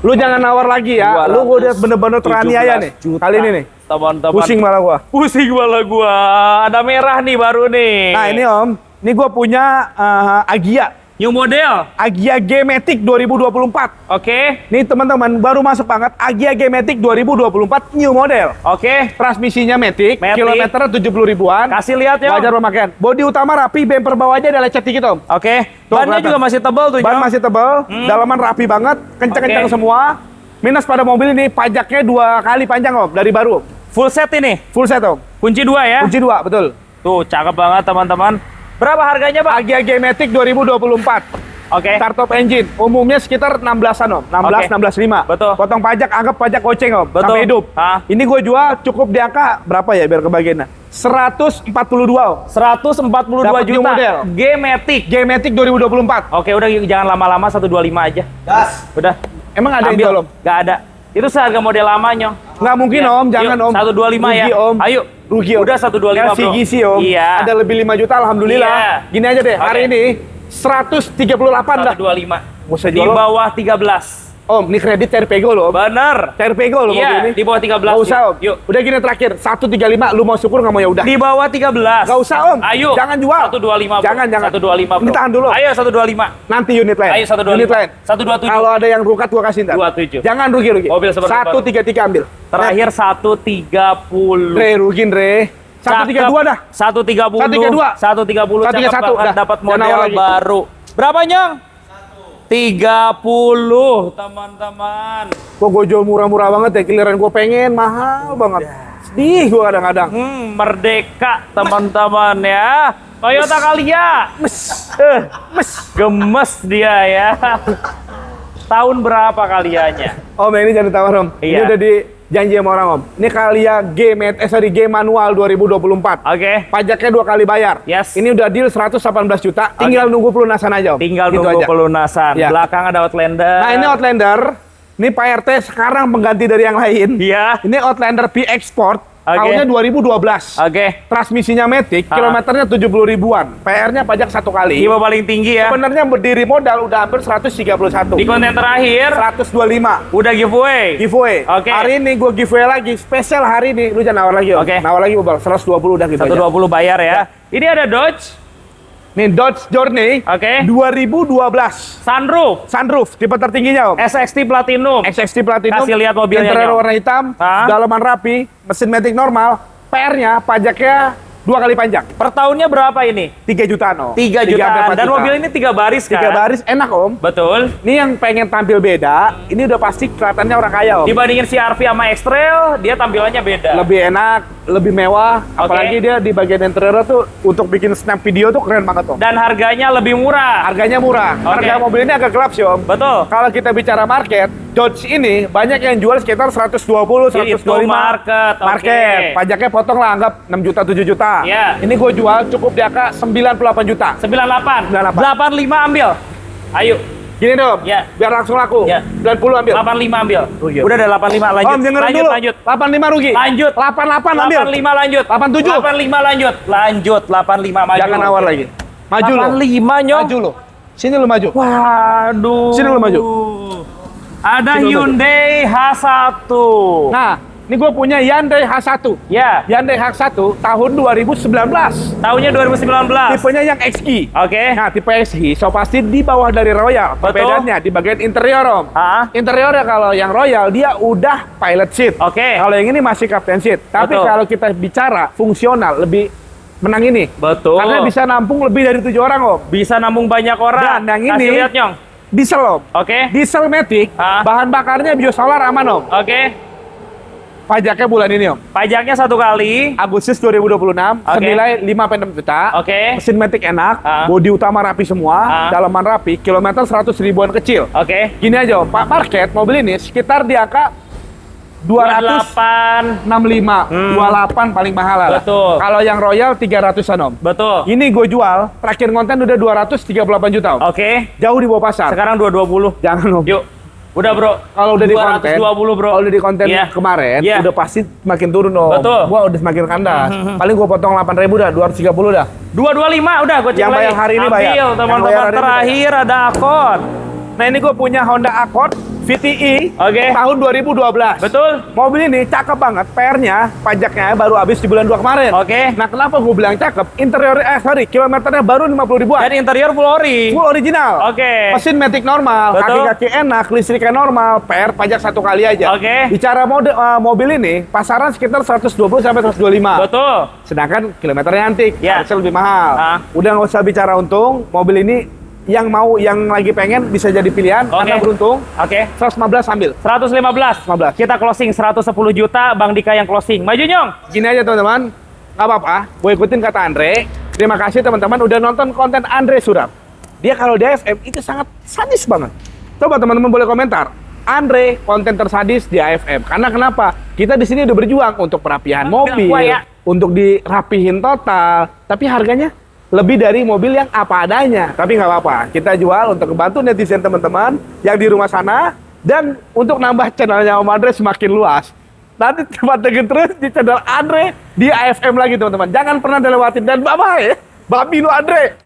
Lu jangan nawar lagi ya. Lu gua udah bener-bener teraniaya nih. 17 juta. Kali ini nih. Teman-teman. Pusing malah gua. Pusing malah gua. Ada merah nih baru nih. Nah, ini, Om. Ini gua punya Agia. New model. Agia G-Matic 2024. Oke. Nih teman-teman, baru masuk banget Agia G-Matic 2024 new model. Oke. Transmisinya Matic, Matic. kilometer 70 ribuan. Kasih lihat ya. Wajar pemakaian. Bodi utama rapi, bumper bawahnya ada lecet dikit, Om. Oke. Tuh, Bannya kelihatan. juga masih tebal tuh, Ban Nyong. masih tebal, dalaman rapi banget, kencang-kencang Oke. semua. Minus pada mobil ini pajaknya 2 kali panjang, Om, dari baru. Full set ini. Full set, Om. Kunci 2 ya. Kunci 2, betul. Tuh, cakep banget teman-teman. Berapa harganya, Pak? Agia G-Matic 2024. Oke. Startup engine, umumnya sekitar 16-an, Om. 16, Oke. 16,5. Betul. Potong pajak, anggap pajak goceng, Om. Betul. Sampai hidup. Hah? Ini gue jual cukup di angka berapa ya biar kebagiannya? 142, Om. 142 Dapat new juta. model. G-Matic. G-Matic 2024. Oke, udah jangan lama-lama 125 aja. Gas. Udah. Emang ada yang Ambil. jual, Om? Nggak ada. Itu seharga model lama, Nyong. Nggak mungkin, Ya. Om. Jangan, Yuk, Om. 125 ya. Rugi, Om. Ayo. Rugi, Om. Udah 125, bro. CGC, Om. Iya. Ada lebih 5 juta, Alhamdulillah. Iya. Gini aja deh, Oke. hari ini 138 dah. 125. Nggak usah Di jual, Om. bawah 13. Om, ini kredit cair pego loh, Om. Bener. Cair pego loh mobil Iya, ini. di bawah 13. Nggak usah, Om. Yuk. Udah gini terakhir, 135. Lu mau syukur nggak mau ya udah. Di bawah 13. Nggak usah, Om. Ayo. Jangan jual. 125, bro. Jangan, jangan. 125, bro. Ini tahan dulu. Ayo 125. Nanti unit lain. Ayo 125. Unit lain. 127. Kalau ada yang rukat gua kasih ntar. 27. Jangan rugi. Mobil seperti 133 ambil. Terakhir 130. Re, rugi, Re. 132 dah. 130. 132. 130 cakep 131, banget dah. dapat Jangan nawar model lagi. baru. Berapa, Nyong? 30, teman-teman. Kok gue jual murah-murah banget ya, giliran gue pengen mahal banget. Sedih gue kadang-kadang. Merdeka, teman-teman ya. Toyota Calya. Gemes dia ya. Tahun berapa Calyanya? Om, ini jangan ditawar, Om. Ini Iya. udah dijanji sama orang, Om. Ini Calya G manual 2024. Oke. Pajaknya 2 kali bayar. Yes. Ini udah deal 118 juta. Tinggal nunggu pelunasan aja, Om. Tinggal Gitu nunggu aja. pelunasan. Ya. Belakang ada Outlander. Nah, ini Outlander. Ini Pak RT sekarang pengganti dari yang lain. Iya. Ini Outlander PX Sport Oke. Tahunnya 2012. Oke. Transmisinya Matic, kilometernya 70 ribuan. PR-nya pajak 1 kali. Tipe paling tinggi ya. Sebenarnya berdiri modal udah hampir 131. Di konten terakhir 125. udah giveaway. Giveaway. Oke. Hari ini gue giveaway lagi, spesial hari ini. Lu jangan nawar lagi, Om. Oke. Nawar lagi, Bang. 120 udah gitu aja. 120 bayar ya. Ini ada Dodge. Nih Dodge Journey Oke. 2012. Sunroof. Sunroof, tipe tertingginya, Om. SXT Platinum. XXT Platinum. Kasih lihat mobilnya, Interior Nyong. warna hitam, Hah? dalaman rapi, mesin matic normal. PR-nya, pajaknya 2 kali panjang. Per tahunnya berapa ini? 3 jutaan, Om. 3 3 sampai jutaan. 4 Dan juta. mobil ini 3 baris kan? 3 baris enak, Om. Betul. Ini yang pengen tampil beda, ini udah pasti kelihatannya orang kaya, Om. Dibandingin CR-V sama X-Trail, dia tampilannya beda. Lebih enak, lebih mewah, apalagi dia di bagian interior tuh untuk bikin snap video tuh keren banget, Om. Dan harganya lebih murah. Harganya murah. Oke. Harga mobil ini agak gelap sih, Om. Betul. Kalau kita bicara market, Dodge ini banyak yang jual sekitar 120, 125. Itu market, oke. Market. Pajaknya potong lah, anggap 6 juta, 7 juta. Iya. Ini gue jual cukup di angka 98 juta. 98. 98. 85 ambil. Ayo. Gini dong, Iya. biar langsung laku. Iya. 90 ambil. 85 ambil. Oh, iya. Udah ada 85 lanjut. Om, dengerin lanjut, dulu. lanjut. 85 rugi. Lanjut. 88 ambil. 85 lanjut. 87. 85 lanjut. Lanjut 85 maju. Jangan nawar lagi. Maju lo. 85 nyong. Maju lo. Sini lo maju. Waduh. Sini lu maju. Ada Sini lu maju. Hyundai H1. Nah, ini gue punya Hyundai H1. Ya, Hyundai H1 tahun 2019. tahunnya 2019. Tipenya yang XI. Oke. Nah, tipe XI so pasti di bawah dari Royal. Betul. Perbedaannya di bagian interior, Om. Ah, Interiornya kalau yang Royal dia udah pilot seat. Oke. Kalau yang ini masih captain seat. Tapi Betul. kalau kita bicara fungsional lebih menang ini. betul. Karena bisa nampung lebih dari 7 orang, Om. bisa nambung banyak orang. Dan yang Kasih ini- lihat nyong. Diesel, Om. Oke. Diesel Matic, Ah. bahan bakarnya biosolar aman, Om. Oke. Pajaknya bulan ini, Om. Pajaknya 1 kali. Agustus 2026, Oke. senilai 5,6 juta. Oke. Mesin Matic enak, Ah. bodi utama rapi semua, Ah. dalaman rapi, kilometer 100 ribuan kecil. Oke. Gini aja, Om, Pak Market mobil ini sekitar di angka 265, 28. 28 paling mahal lah. Betul. Kalau yang Royal 300-an, Om. Betul. Ini gue jual, terakhir konten udah 238 juta, Om. Oke. Jauh di bawah pasar. Sekarang 220. Jangan, Om. Yuk. Udah, Bro. Kalau udah di konten, 220, Bro. kalau udah di konten Iya. kemarin, Iya. udah pasti makin turun, Om. Betul. Gua udah semakin kandas. Paling gua potong 8.000 dah, 230 dah. 225 udah gue cek Yang lagi. bayar hari ini Ambil, bayar. Yang bayar teman-teman. hari ini Terakhir ada Accord. Nah, ini gue punya Honda Accord VTI Oke. tahun 2012. Betul. Mobil ini cakep banget. PR-nya, pajaknya baru habis di bulan 2 kemarin. Oke. Nah, kenapa gue bilang cakep? Interior, kilometernya baru 50 ribuan. Dan interior full ori. Full original. Oke. Mesin Matic normal, Betul. kaki-kaki enak, listriknya normal, PR pajak 1 kali aja. Oke. Bicara mobil ini, pasaran sekitar 120 sampai 125. Betul. Sedangkan kilometernya antik, Ya. harusnya lebih mahal. Ah. Udah nggak usah bicara untung, mobil ini yang lagi pengen bisa jadi pilihan Oke. karena beruntung. Oke. 115 ambil. 115. 15. Kita closing 110 juta, Bang Dika yang closing. Maju nyong. Gini aja teman-teman, nggak apa-apa. Gue ikutin kata Andre. Terima kasih teman-teman udah nonton konten Andre Surab. Dia kalau di AFM itu sangat sadis banget. Coba teman-teman boleh komentar. Andre konten tersadis di AFM. Karena kenapa? Kita di sini udah berjuang untuk perapihan mobil, gua ya. untuk dirapihin total, tapi harganya lebih dari mobil yang apa adanya. Tapi nggak apa-apa, kita jual untuk membantu netizen teman-teman yang di rumah sana dan untuk nambah channelnya Om Andre semakin luas. Nanti pantengin terus di channel Andre di AFM lagi teman-teman. Jangan pernah dilewatin dan bye-bye. Babi lu Andre.